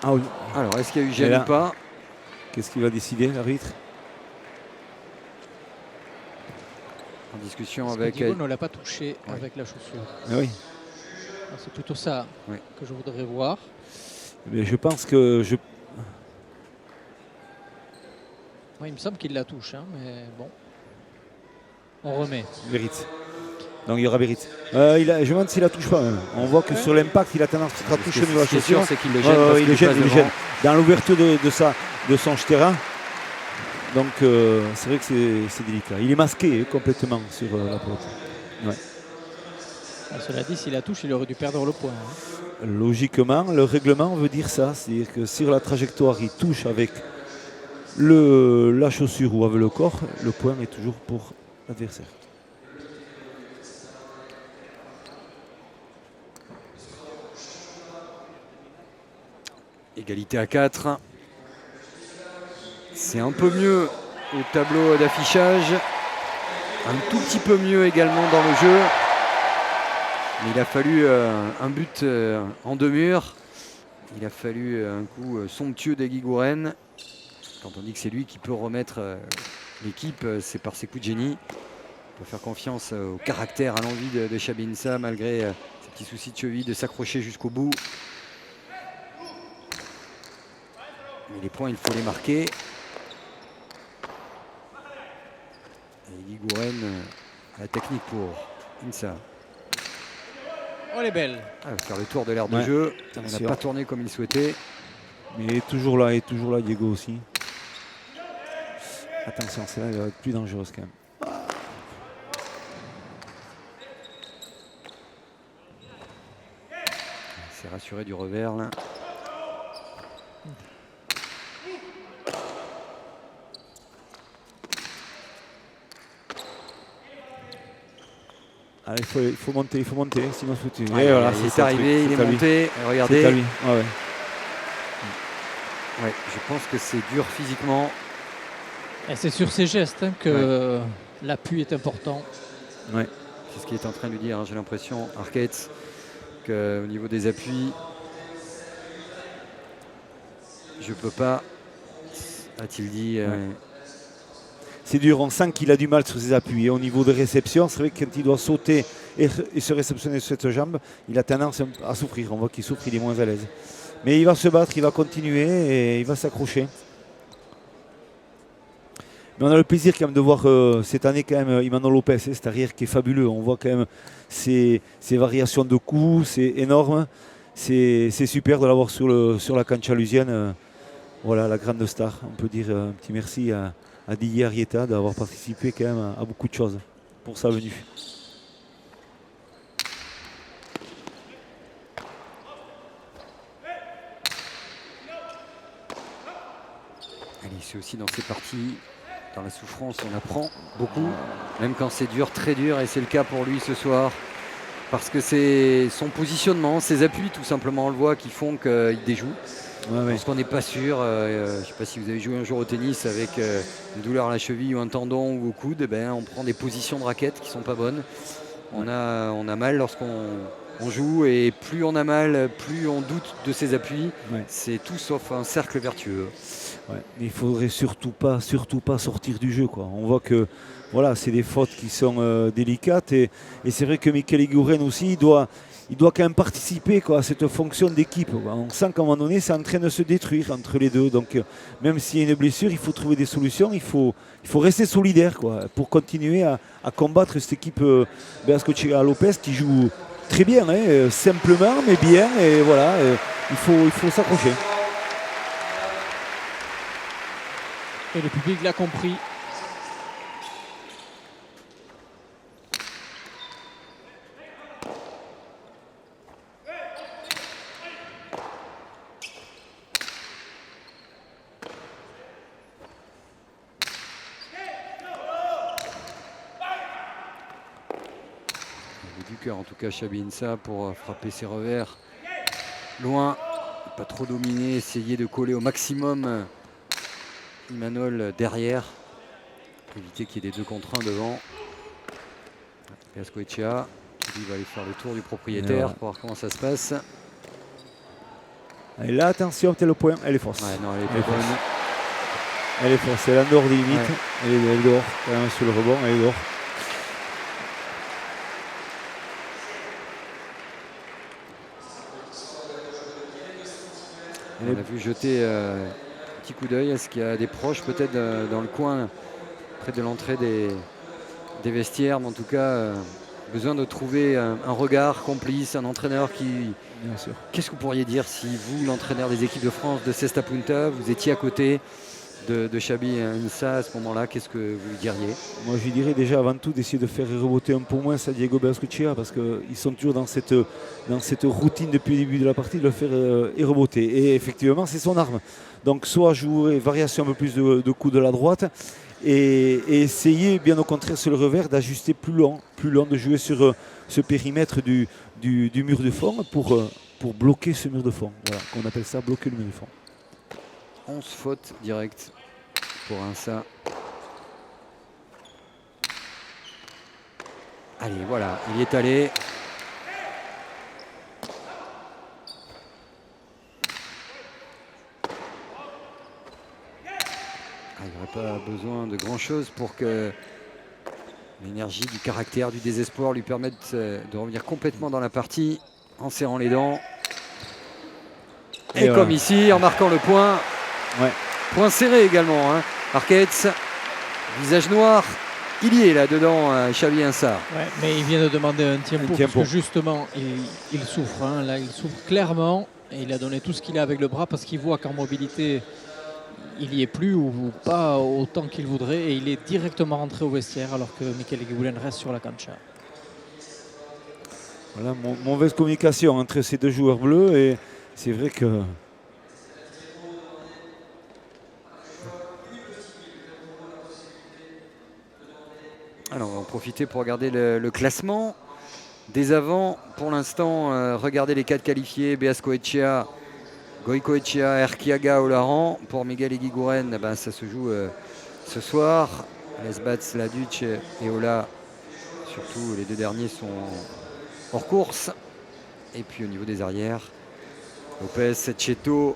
Ah oui. Alors, est-ce qu'il y a eu gêne ou pas? Qu'est-ce qu'il va décider, l'arbitre? En discussion parce avec... Diego ne l'a pas touché avec la chaussure. Ah oui. C'est plutôt ça que je voudrais voir. Mais je pense que... Il me semble qu'il la touche, hein, mais bon. On remet. Beritz. Donc il y aura Beritz. Je me demande s'il la touche pas même. On voit que sur l'impact, il a tendance à toucher au niveau de la chaussure. C'est qu'il le gêne. Il le gêne. Dans l'ouverture de son terrain. Donc c'est vrai que c'est délicat. Il est masqué complètement sur la pelote. Ouais. Cela dit, s'il la touche, il aurait dû perdre le point. Hein. Logiquement, le règlement veut dire ça. C'est-à-dire que sur la trajectoire, il touche avec la chaussure ou avec le corps, le point est toujours pour l'adversaire. Égalité à 4. C'est un peu mieux au tableau d'affichage. Un tout petit peu mieux également dans le jeu. Mais il a fallu un but en deux murs. Il a fallu un coup somptueux d'Egui Gouren. Quand on dit que c'est lui qui peut remettre l'équipe, c'est par ses coups de génie. On peut faire confiance au caractère, à l'envie de Chabi Insa, malgré ses petits soucis de cheville, de s'accrocher jusqu'au bout. Mais les points, il faut les marquer. Et Egui Gouren a la technique pour Insa. Oh, elle est belle. Faire le tour de l'aire de jeu. On n'a pas tourné comme il souhaitait. Mais il est toujours là, Diego aussi. Attention, celle-là, elle va être plus dangereuse quand même. Il s'est rassuré du revers là. Allez, il faut monter, sinon c'est foutu. Et voilà, il est arrivé, il est monté. Regardez. C'est à lui. Ouais, je pense que c'est dur physiquement. Et c'est sur ces gestes que l'appui est important. Ouais. C'est ce qu'il est en train de lui dire, hein, j'ai l'impression, Arquette, qu'au niveau des appuis, je peux pas, a-t-il dit. C'est dur, on sent qu'il a du mal sur ses appuis. Et au niveau de réception, c'est vrai que quand il doit sauter et se réceptionner sur cette jambe, il a tendance à souffrir. On voit qu'il souffre, il est moins à l'aise. Mais il va se battre, il va continuer et il va s'accrocher. Mais on a le plaisir quand même de voir cette année quand même Imanol Lopez, cet arrière qui est fabuleux. On voit quand même ses variations de coups, c'est énorme. C'est super de l'avoir sur la cancha lusienne. Voilà, la grande star. On peut dire un petit merci à Didier Arrieta d'avoir participé quand même à beaucoup de choses pour sa venue. Allez, c'est aussi dans ces parties, dans la souffrance, on apprend beaucoup, même quand c'est dur, très dur, et c'est le cas pour lui ce soir. Parce que c'est son positionnement, ses appuis tout simplement, on le voit, qui font qu'il déjoue. Parce qu'on n'est pas sûr, je ne sais pas si vous avez joué un jour au tennis avec une douleur à la cheville ou un tendon ou au coude, on prend des positions de raquette qui ne sont pas bonnes. On a mal lorsqu'on joue, et plus on a mal, plus on doute de ses appuis. C'est tout sauf un cercle vertueux. Mais il ne faudrait surtout pas sortir du jeu, quoi. On voit que voilà, c'est des fautes qui sont délicates, et c'est vrai que Mickaël Gouren aussi, il il doit quand même participer quoi, à cette fonction d'équipe. On sent qu'à un moment donné, c'est en train de se détruire entre les deux. Donc même s'il y a une blessure, il faut trouver des solutions, il faut rester solidaire quoi, pour continuer à combattre cette équipe Beascochea Lopez qui joue très bien, hein, simplement mais bien. Et voilà, il faut s'accrocher. Et le public l'a compris. Du cœur en tout cas Chabi Insa pour frapper ses revers loin, pas trop dominer, essayer de coller au maximum Imanol derrière pour éviter qu'il y ait des 2 contre 1 devant. Beascochea qui lui va aller faire le tour du propriétaire pour voir comment ça se passe. Et là attention, tel le point, elle est force. Ouais, non, elle est pas bonne. Elle est force, elle est en dehors des limites, Ouais. elle est dehors, quand même sur le rebond, elle est dehors. On a vu jeter un petit coup d'œil. Est-ce qu'il y a des proches peut-être dans le coin près de l'entrée des vestiaires, mais en tout cas besoin de trouver un regard complice, un entraîneur qui... Bien sûr. Qu'est-ce que vous pourriez dire si vous, l'entraîneur des équipes de France de Cesta Punta, vous étiez à côté de Chabi Insa à ce moment-là, qu'est-ce que vous lui diriez? Moi je dirais déjà avant tout d'essayer de faire reboter un peu moins ça Diego Beascochea parce qu'ils sont toujours dans cette routine depuis le début de la partie de le faire reboter. Et effectivement c'est son arme. Donc soit jouer variation un peu plus de coups de la droite et essayer bien au contraire sur le revers d'ajuster plus long, de jouer sur ce périmètre du mur de fond pour bloquer ce mur de fond. Voilà, qu'on appelle ça bloquer le mur de fond. 11 fautes directes pour Insa. Allez, voilà, il y est allé. Il n'y aurait pas besoin de grand-chose pour que l'énergie, du caractère, du désespoir lui permette de revenir complètement dans la partie en serrant les dents. Et comme ici, en marquant le point. Ouais. Point serré également. Hein. Arquette, visage noir. Il y est là-dedans, Chabi Insa. Ouais, mais il vient de demander un tempo parce que justement, il souffre. Hein. Là, il souffre clairement et il a donné tout ce qu'il a avec le bras parce qu'il voit qu'en mobilité, il n'y est plus ou pas autant qu'il voudrait et il est directement rentré au vestiaire alors que Michael Eguiguren reste sur la cancha. Voilà, mauvaise communication entre ces deux joueurs bleus et c'est vrai que... Alors on va en profiter pour regarder le classement. Dès avant, pour l'instant, regardez les 4 qualifiés, Beascochea, Goicoechea, Erquiaga, Olaran. Pour Miguel Eguiguren, ben, ça se joue ce soir. Lesbats, Laduc et Ola, surtout les 2 derniers sont hors course. Et puis au niveau des arrières, Lopez, Cheto,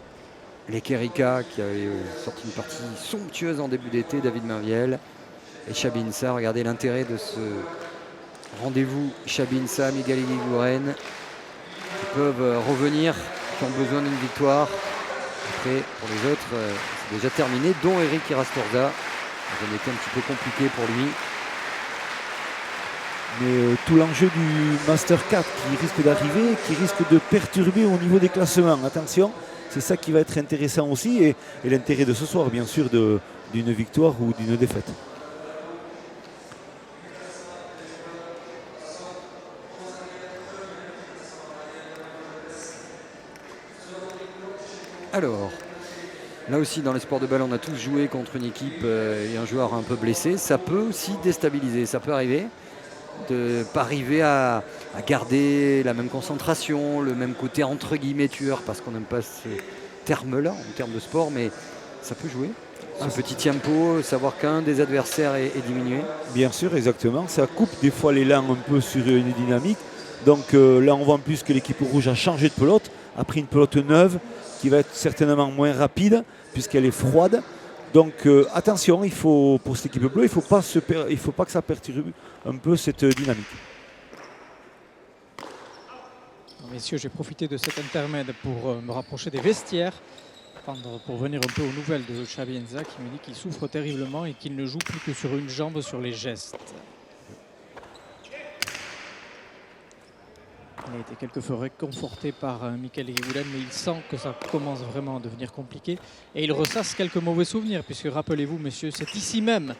Lequerica qui avait sorti une partie somptueuse en début d'été, David Mainviel et Chabi Insa. Regardez l'intérêt de ce rendez-vous Chabi Insa, Miguel Eguiguren qui peuvent revenir, qui ont besoin d'une victoire. Après, pour les autres, c'est déjà terminé, dont Eric Irastorza. Ça a été un petit peu compliqué pour lui. Mais tout l'enjeu du Master 4 qui risque d'arriver, qui risque de perturber au niveau des classements. Attention, c'est ça qui va être intéressant aussi et l'intérêt de ce soir, bien sûr, d'une victoire ou d'une défaite. Alors, là aussi dans les sports de balle, on a tous joué contre une équipe et un joueur un peu blessé. Ça peut aussi déstabiliser, ça peut arriver de ne pas arriver à garder la même concentration, le même côté entre guillemets tueur, parce qu'on n'aime pas ce terme-là en termes de sport, mais ça peut jouer. Ce petit tempo, savoir qu'un des adversaires est diminué. Bien sûr, exactement. Ça coupe des fois l'élan un peu sur une dynamique. Donc là, on voit en plus que l'équipe rouge a changé de pelote, a pris une pelote neuve qui va être certainement moins rapide puisqu'elle est froide. Donc attention, il faut, pour cette équipe bleue, il ne faut pas que ça perturbe un peu cette dynamique. Messieurs, j'ai profité de cet intermède pour me rapprocher des vestiaires, pour venir un peu aux nouvelles de Xabi Enza qui me dit qu'il souffre terriblement et qu'il ne joue plus que sur une jambe sur les gestes. Il a été quelquefois réconforté par Michael Eguiguren, mais il sent que ça commence vraiment à devenir compliqué. Et il ressasse quelques mauvais souvenirs, puisque rappelez-vous, messieurs, c'est ici même,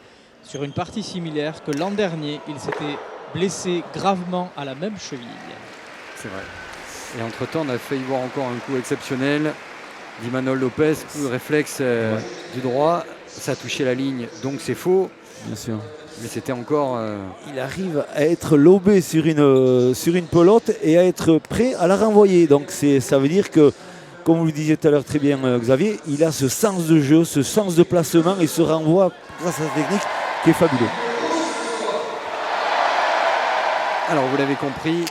sur une partie similaire, que l'an dernier, il s'était blessé gravement à la même cheville. C'est vrai. Et entre-temps, on a failli voir encore un coup exceptionnel d'Imanol Lopez, coup de réflexe du droit. Ça a touché la ligne, donc c'est faux. Bien sûr. Mais c'était encore... Il arrive à être lobé sur une pelote et à être prêt à la renvoyer. Donc ça veut dire que, comme vous le disiez tout à l'heure très bien Xavier, il a ce sens de jeu, ce sens de placement et ce renvoi grâce à sa technique qui est fabuleux. Alors vous l'avez compris,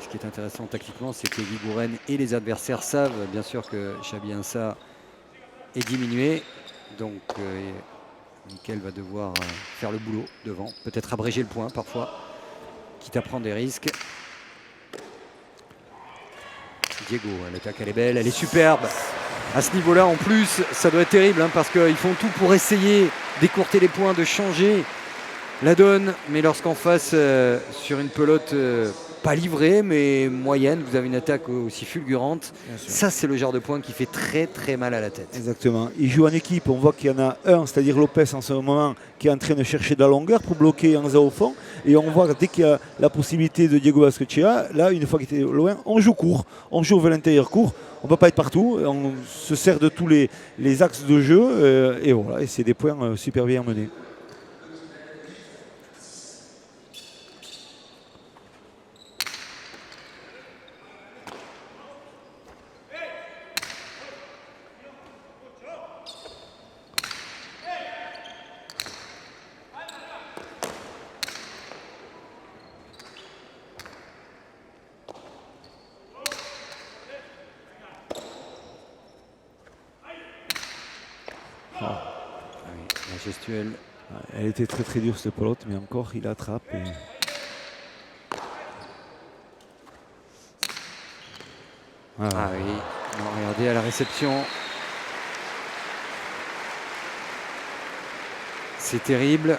ce qui est intéressant tactiquement, c'est que Eguiguren et les adversaires savent bien sûr que Xabi Enza est diminué. Donc Michael va devoir faire le boulot devant, peut-être abréger le point parfois, quitte à prendre des risques. Diego, l'attaque elle est belle, elle est superbe. À ce niveau-là en plus, ça doit être terrible parce qu'ils font tout pour essayer d'écourter les points, de changer la donne. Mais lorsqu'en face, sur une pelote pas livrée mais moyenne, vous avez une attaque aussi fulgurante, ça c'est le genre de point qui fait très très mal à la tête. Exactement. Il joue en équipe, on voit qu'il y en a un, c'est-à-dire Lopez en ce moment, qui est en train de chercher de la longueur pour bloquer Enza au fond. Et on voit que dès qu'il y a la possibilité de Diego Basquechea, là une fois qu'il était loin, on joue court, on joue vers l'intérieur court. On ne peut pas être partout, on se sert de tous les axes de jeu et voilà, et c'est des points super bien menés. La gestuelle. Elle était très très dure cette pelote, mais encore il attrape. Et... Ah oui, non, regardez à la réception. C'est terrible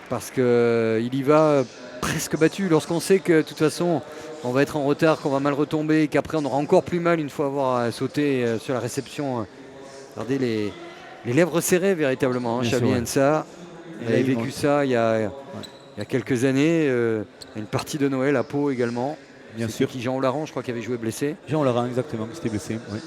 parce qu'il y va presque battu lorsqu'on sait que de toute façon on va être en retard, qu'on va mal retomber et qu'après on aura encore plus mal une fois avoir sauté sur la réception. Regardez les lèvres serrées véritablement, Xabi Enza. Il a vécu ça il y a quelques années, une partie de Noël à Pau également. Bien sûr. Qui, Jean Olaran, je crois, qui avait joué blessé. Jean Olaran, exactement, qui s'était blessé. Oui.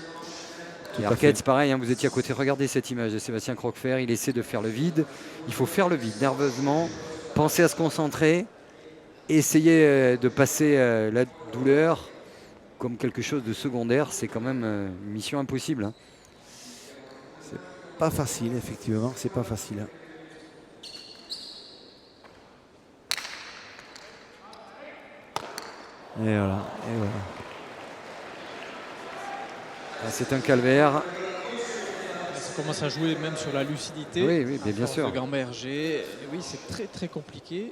Et Arquette, c'est pareil, vous étiez à côté. Regardez cette image de Sébastien Croquefer. Il essaie de faire le vide. Il faut faire le vide nerveusement, penser à se concentrer, essayer de passer la douleur comme quelque chose de secondaire. C'est quand même une mission impossible. C'est pas facile, effectivement. C'est pas facile. Et voilà. C'est un calvaire. Ça commence à jouer même sur la lucidité. Oui, bien sûr. De gamberger. Oui, c'est très très compliqué.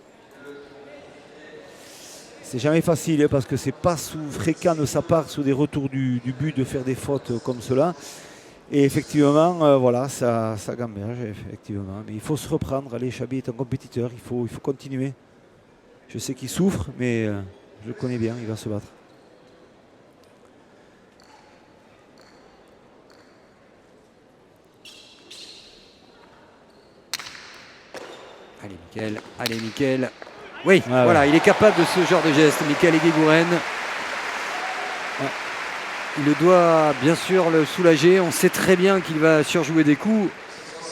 C'est jamais facile parce que c'est pas fréquent de sa part sous des retours du but de faire des fautes comme cela. Et effectivement, voilà, ça gamberge, effectivement. Mais il faut se reprendre. Allez, Xabi est un compétiteur, il faut continuer. Je sais qu'il souffre, mais je le connais bien, il va se battre. Allez, Michael. Oui, voilà, il est capable de ce genre de geste, Michael Eguiguren. Il doit bien sûr le soulager. On sait très bien qu'il va surjouer des coups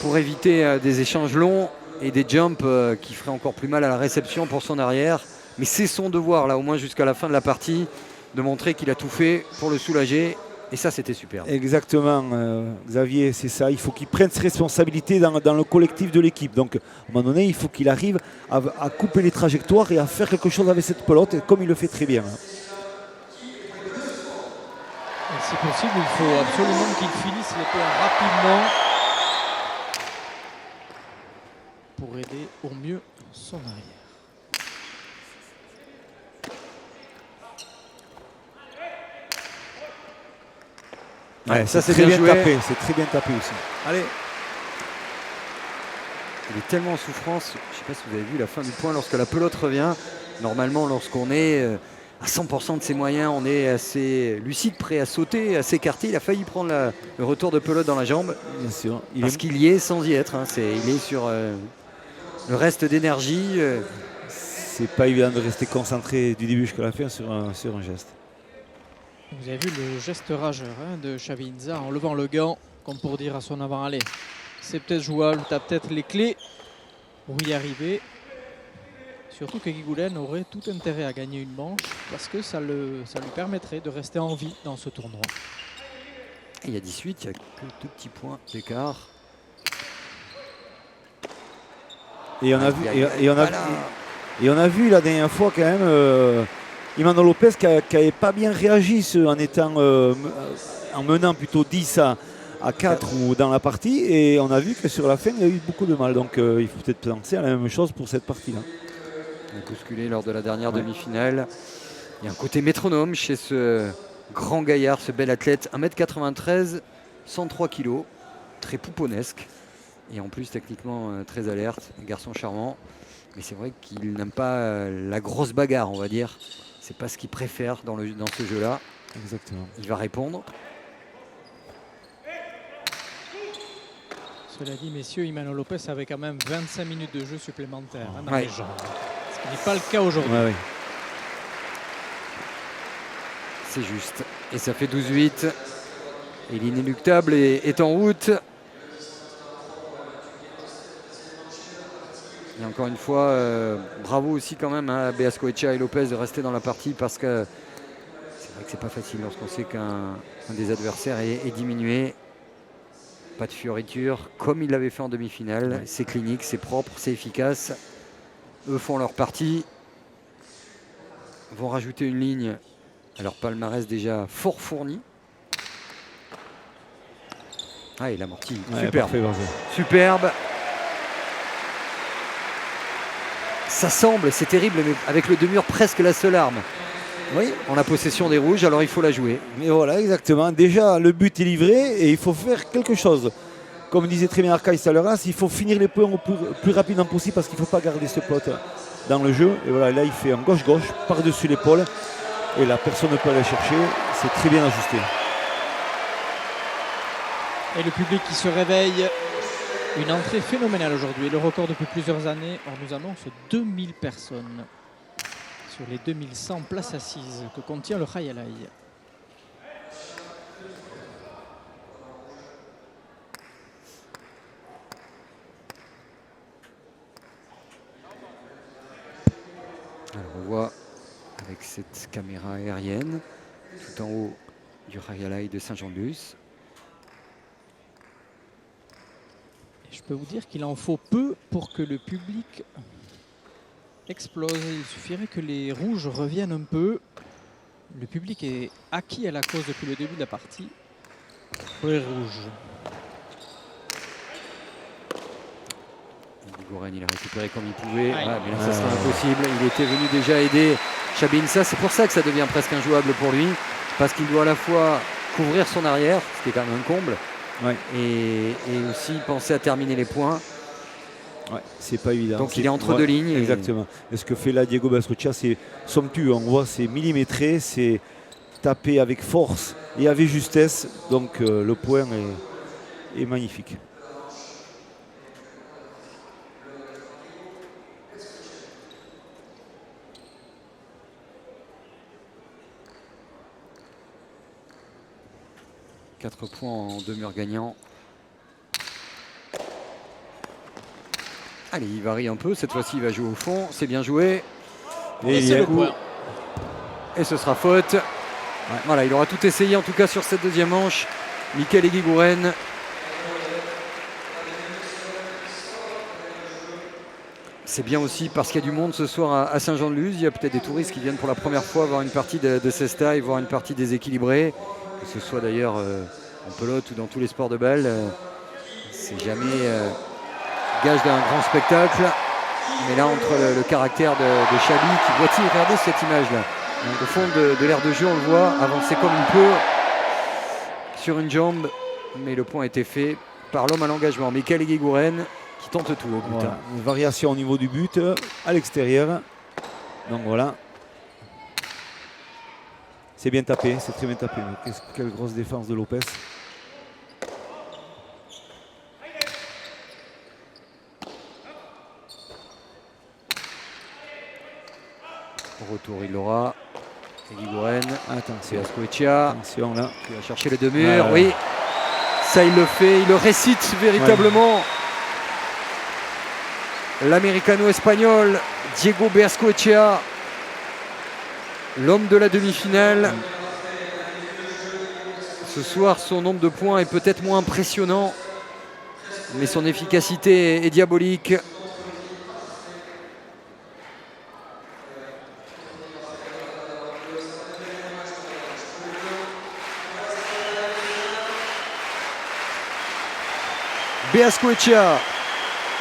pour éviter des échanges longs et des jumps qui feraient encore plus mal à la réception pour son arrière. Mais c'est son devoir, là, au moins jusqu'à la fin de la partie, de montrer qu'il a tout fait pour le soulager. Et ça, c'était superbe. Exactement, Xavier, c'est ça. Il faut qu'il prenne ses responsabilités dans le collectif de l'équipe. Donc, à un moment donné, il faut qu'il arrive à couper les trajectoires et à faire quelque chose avec cette pelote, comme il le fait très bien. Et si possible, il faut absolument qu'il finisse les points rapidement pour aider au mieux son arrière. Ouais, ça, c'est c'est très bien bien joué. tapé, c'est très bien tapé aussi. Allez. Il est tellement en souffrance. Je ne sais pas si vous avez vu la fin du point lorsque la pelote revient. Normalement, lorsqu'on est à 100% de ses moyens, on est assez lucide, prêt à sauter, à s'écarter. Il a failli prendre le retour de pelote dans la jambe. Bien sûr. Parce qu'il y est sans y être. Hein. Il est sur le reste d'énergie. C'est pas évident de rester concentré du début jusqu'à la fin sur un geste. Vous avez vu le geste rageur de Xabi Inza en levant le gant, comme pour dire à son avant, allez, c'est peut-être jouable, tu as peut-être les clés pour y arriver. Surtout que Guigoulen aurait tout intérêt à gagner une manche parce que ça lui permettrait de rester en vie dans ce tournoi. Il y a 18, il n'y a que 2 petits points d'écart. Et on a vu la dernière fois quand même Imano Lopez qui n'avait pas bien réagi en menant plutôt 10 à 4 ou dans la partie, et on a vu que sur la fin il a eu beaucoup de mal, donc il faut peut-être penser à la même chose pour cette partie-là. Il a bousculé lors de la dernière demi-finale. Il y a un côté métronome chez ce grand gaillard, ce bel athlète, 1m93, 103 kg, très pouponesque et en plus techniquement très alerte, un garçon charmant. Mais c'est vrai qu'il n'aime pas la grosse bagarre, on va dire. C'est pas ce qu'il préfère dans ce jeu-là. Exactement. Il va répondre. Cela dit, messieurs, Imano Lopez avait quand même 25 minutes de jeu supplémentaires dans Ouais. les jambes. Ce qui n'est pas le cas aujourd'hui. Ouais. C'est juste. Et ça fait 12-8. Et l'inéluctable est en route. Et encore une fois, bravo aussi quand même à Beascoechea et Lopez de rester dans la partie, parce que c'est vrai que c'est pas facile lorsqu'on sait qu'un des adversaires est diminué. Pas de fioriture, comme il l'avait fait en demi-finale. Ouais. C'est clinique, c'est propre, c'est efficace. Eux font leur partie. Vont rajouter une ligne à leur palmarès déjà fort fourni. Ah, il amortit. Ouais, Superbe. parfait, bravo. Superbe. Ça semble, c'est terrible, mais avec le demi-mur presque la seule arme. Oui, en la possession des rouges, alors il faut la jouer. Mais voilà, exactement. Déjà, le but est livré et il faut faire quelque chose. Comme disait très bien Arcaïs tout à l'heure, il faut finir les points au plus rapidement possible, parce qu'il ne faut pas garder ce pote dans le jeu. Et voilà, là, il fait un gauche-gauche par-dessus l'épaule. Et là, personne ne peut aller chercher. C'est très bien ajusté. Et le public qui se réveille. Une entrée phénoménale aujourd'hui. Le record depuis plusieurs années, on nous annonce 2000 personnes sur les 2100 places assises que contient le Khayalai. Alors on voit avec cette caméra aérienne tout en haut du Khayalai de Saint-Jean-de-Luz. Je peux vous dire qu'il en faut peu pour que le public explose. Il suffirait que les rouges reviennent un peu. Le public est acquis à la cause depuis le début de la partie pour les rouges. Guigouren, il a récupéré comme il pouvait. Aïe. Mais là, ça sera impossible. Il était venu déjà aider Xabi Inza. C'est pour ça que ça devient presque injouable pour lui, parce qu'il doit à la fois couvrir son arrière, ce qui est quand même un comble, et aussi penser à terminer les points. Ouais, c'est pas évident. Donc il est entre deux lignes. Exactement. Et ce que fait là Diego Beascoechea, c'est somptueux. On voit, c'est millimétré, c'est tapé avec force et avec justesse. Donc le point est magnifique. Quatre points en deux murs gagnants. Allez, il varie un peu. Cette fois-ci, il va jouer au fond. C'est bien joué. Et c'est le point. Et ce sera faute. Ouais. Voilà, il aura tout essayé en tout cas sur cette deuxième manche. Michael Guigouren. C'est bien aussi parce qu'il y a du monde ce soir à Saint-Jean-de-Luz. Il y a peut-être des touristes qui viennent pour la première fois voir une partie de Cesta et voir une partie déséquilibrée. Que ce soit d'ailleurs en pelote ou dans tous les sports de balle. C'est jamais gage d'un grand spectacle. Mais là, entre le caractère de Xabi qui voit-il, regardez cette image-là. Au fond de l'aire de jeu, on le voit avancer comme il peut sur une jambe, mais le point a été fait par l'homme à l'engagement, Mikael Eguiguren, qui tente tout au but. Voilà, une variation au niveau du but à l'extérieur. Donc voilà. C'est bien tapé, c'est très bien tapé. Quelle grosse défense de Lopez. Retour, il l'aura. Eguiguren, Attention, Goicoechea, attention là. qui va chercher les deux murs. Oui, ça il le fait, il le récite véritablement. L'américano-espagnol Diego Goicoechea, l'homme de la demi-finale. Ce soir, son nombre de points est peut-être moins impressionnant, mais son efficacité est diabolique. Goicoechea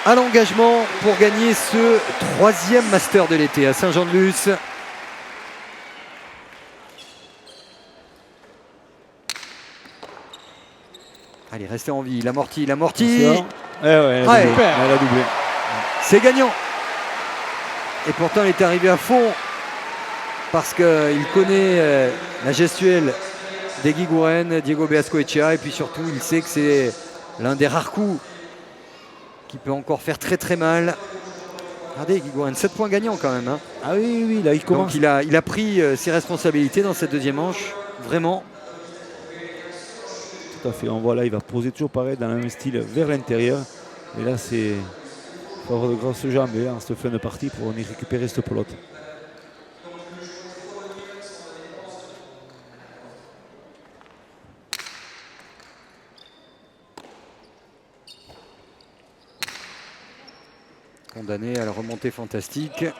à l'engagement pour gagner ce 3e Master de l'été à Saint-Jean-de-Luz. Allez, restez en vie, il amortit. Elle a doublé. C'est gagnant. Et pourtant, il est arrivé à fond parce qu'il connaît la gestuelle d'Eguiguren, Diego Goicoechea, et puis surtout, il sait que c'est l'un des rares coups qui peut encore faire très très mal. Regardez, Eguiguren, 7 points gagnants quand même. Hein. Ah oui, là il commence. Donc il a pris ses responsabilités dans cette deuxième manche, vraiment. Tout à fait, on voit là, il va poser toujours pareil dans le même style vers l'intérieur. Et là, il faut avoir de grosses jambes en cette fin de partie pour y récupérer cette pelote. Condamné à la remontée fantastique. Vous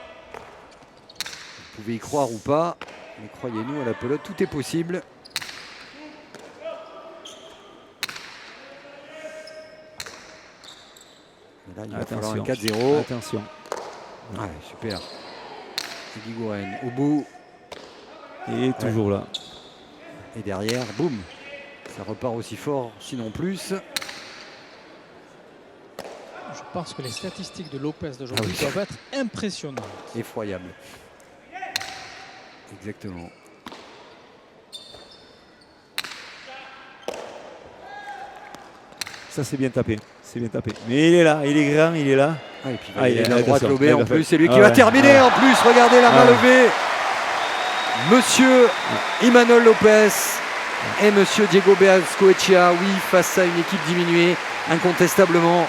pouvez y croire ou pas, mais croyez-nous, à la pelote, tout est possible. Et là, il va falloir un 4-0. Attention. Ouais, super. Eguiguren au bout. Et toujours là. Et derrière, boum. Ça repart aussi fort, sinon plus. Je pense que les statistiques de Lopez d'aujourd'hui doivent être impressionnantes. Effroyable. Exactement. Ça, c'est bien tapé. C'est bien tapé. Mais il est là, il est grand, il est là. Ah, et puis il il a a la droite attention, lobée en plus. C'est lui qui Ah va ouais. terminer en plus. Regardez la main levée. Monsieur Imanol Lopez et Monsieur Diego Goicoechea, oui, face à une équipe diminuée, incontestablement.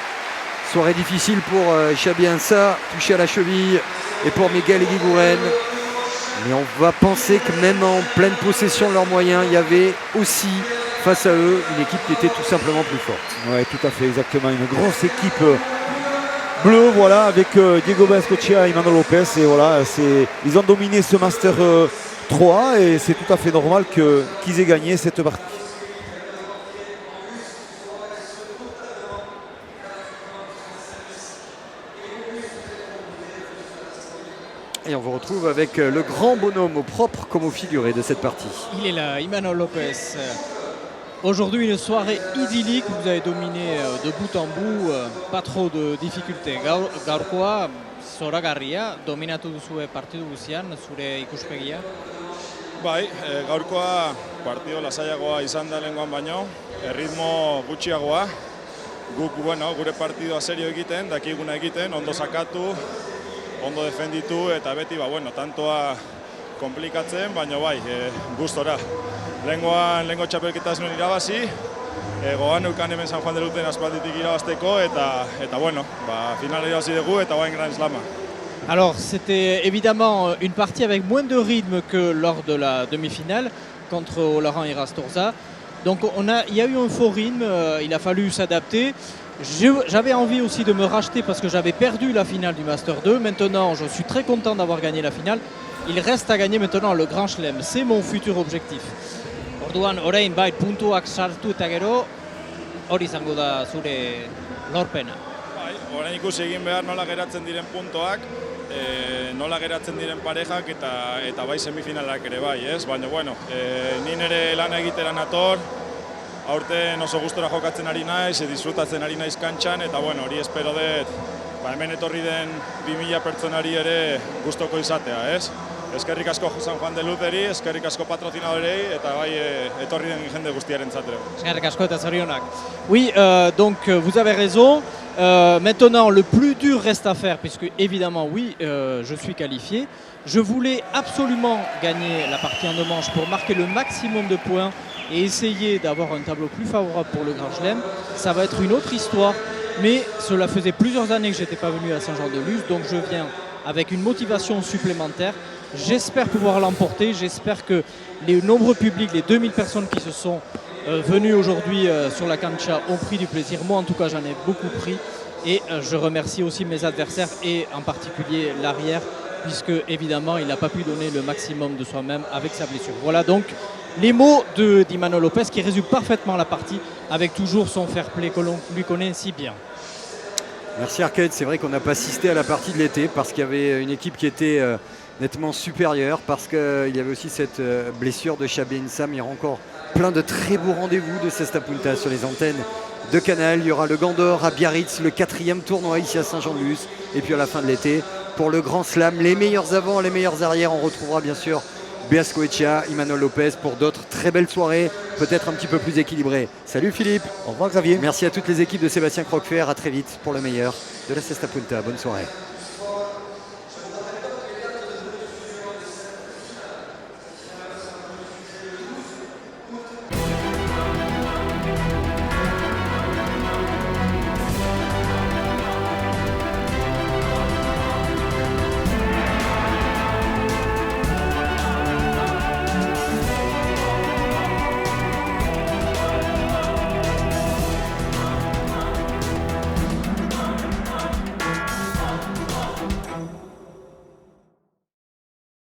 Soirée difficile pour Xabi Ansah, touché à la cheville, et pour Mikael Eguiguren. Mais on va penser que même en pleine possession de leurs moyens, il y avait aussi face à eux une équipe qui était tout simplement plus forte. Oui, tout à fait, exactement. Une grosse équipe bleue, voilà, avec Diego Goicoechea et Imanol Lopez. Et voilà, ils ont dominé ce Master 3 et c'est tout à fait normal qu'ils aient gagné cette partie. Et on vous retrouve avec le grand bonhomme au propre comme au figuré de cette partie. Il est là, Imanol Lopez. Aujourd'hui, une soirée idyllique. Vous avez dominé de bout en bout, pas trop de difficultés. Gaurkoa, zoragarria, dominatu duzue partidu guzian, zure ikuspegia. Bai, gaurkoa partido lasaiagoa izan da lehengoan baino, ritmo gutxiagoa. Guk gure partidoa serio egiten, dakiguna egiten, ondo sakatu, ondo defenditu eta beti tantoa komplikatzen, baina bai, gustora. Lehengo txapelketa ez nuen irabazi, gogan neukan hemen San Juan de Luten aspalditik irabazteko eta finala irabazi dugu eta guain Grand Slama. Alors, c'était évidemment une partie avec moins de rythme que lors de la demi-finale contre Laurent Irastorza. Donc, il y a eu un faux rythme, il a fallu s'adapter. J'avais envie aussi de me racheter parce que j'avais perdu la finale du Master 2. Maintenant, je suis très content d'avoir gagné la finale. Il reste à gagner maintenant le Grand Chelem. C'est mon futur objectif. Orduan, orain bait puntuak sartu eta gero, hori izango da zure lorpena. Bai, orain ikusi egin behar nola geratzen diren puntoak, nola geratzen diren parejak eta bai semifinalak ere bai, ez? Baina, ni nire lana egitera nator, aurten oso gustora jokatzen ari naiz, disfrutatzen ari naiz kantxan, eta bueno, hori espero dut, hemen etorri den 2000 pertsonari ere gustoko izatea, ez? Eskerrik asko San Juan de Luzeri, eskerrik asko patrocinadorei, eta bai etorri den jende guztiarentzat ere. Eskerrik asko eta zorionak. Oui, donc vous avez raison. Maintenant, le plus dur reste à faire, puisque évidemment, oui, je suis qualifié. Je voulais absolument gagner la partie en 2 manches pour marquer le maximum de points et essayer d'avoir un tableau plus favorable pour le Grand Chelem. Ça va être une autre histoire, mais cela faisait plusieurs années que je n'étais pas venu à Saint-Jean-de-Luz, donc je viens avec une motivation supplémentaire. J'espère pouvoir l'emporter, j'espère que les nombreux publics, les 2000 personnes qui se sont venues aujourd'hui sur la cancha ont pris du plaisir. Moi en tout cas j'en ai beaucoup pris et je remercie aussi mes adversaires et en particulier l'arrière, puisque évidemment il n'a pas pu donner le maximum de soi-même avec sa blessure. Voilà donc les mots d'Imanol Lopez qui résume parfaitement la partie avec toujours son fair play que l'on lui connaît si bien. Merci Arcade, c'est vrai qu'on n'a pas assisté à la partie de l'été parce qu'il y avait une équipe qui était nettement supérieure, parce qu'il y avait aussi cette blessure de Chabé Insam. Il y aura encore plein de très beaux rendez-vous de Cesta Punta sur les antennes de Canal. Il y aura le Gandor à Biarritz, le 4e tournoi ici à Saint-Jean-de-Luz, et puis à la fin de l'été pour le Grand Slam, les meilleurs avants, les meilleurs arrières. On retrouvera bien sûr Beascoechea, Imanol Lopez pour d'autres très belles soirées, peut-être un petit peu plus équilibrées. Salut Philippe. Au revoir Xavier. Merci à toutes les équipes de Sébastien Croquefer. À très vite pour le meilleur de la Cesta Punta. Bonne soirée.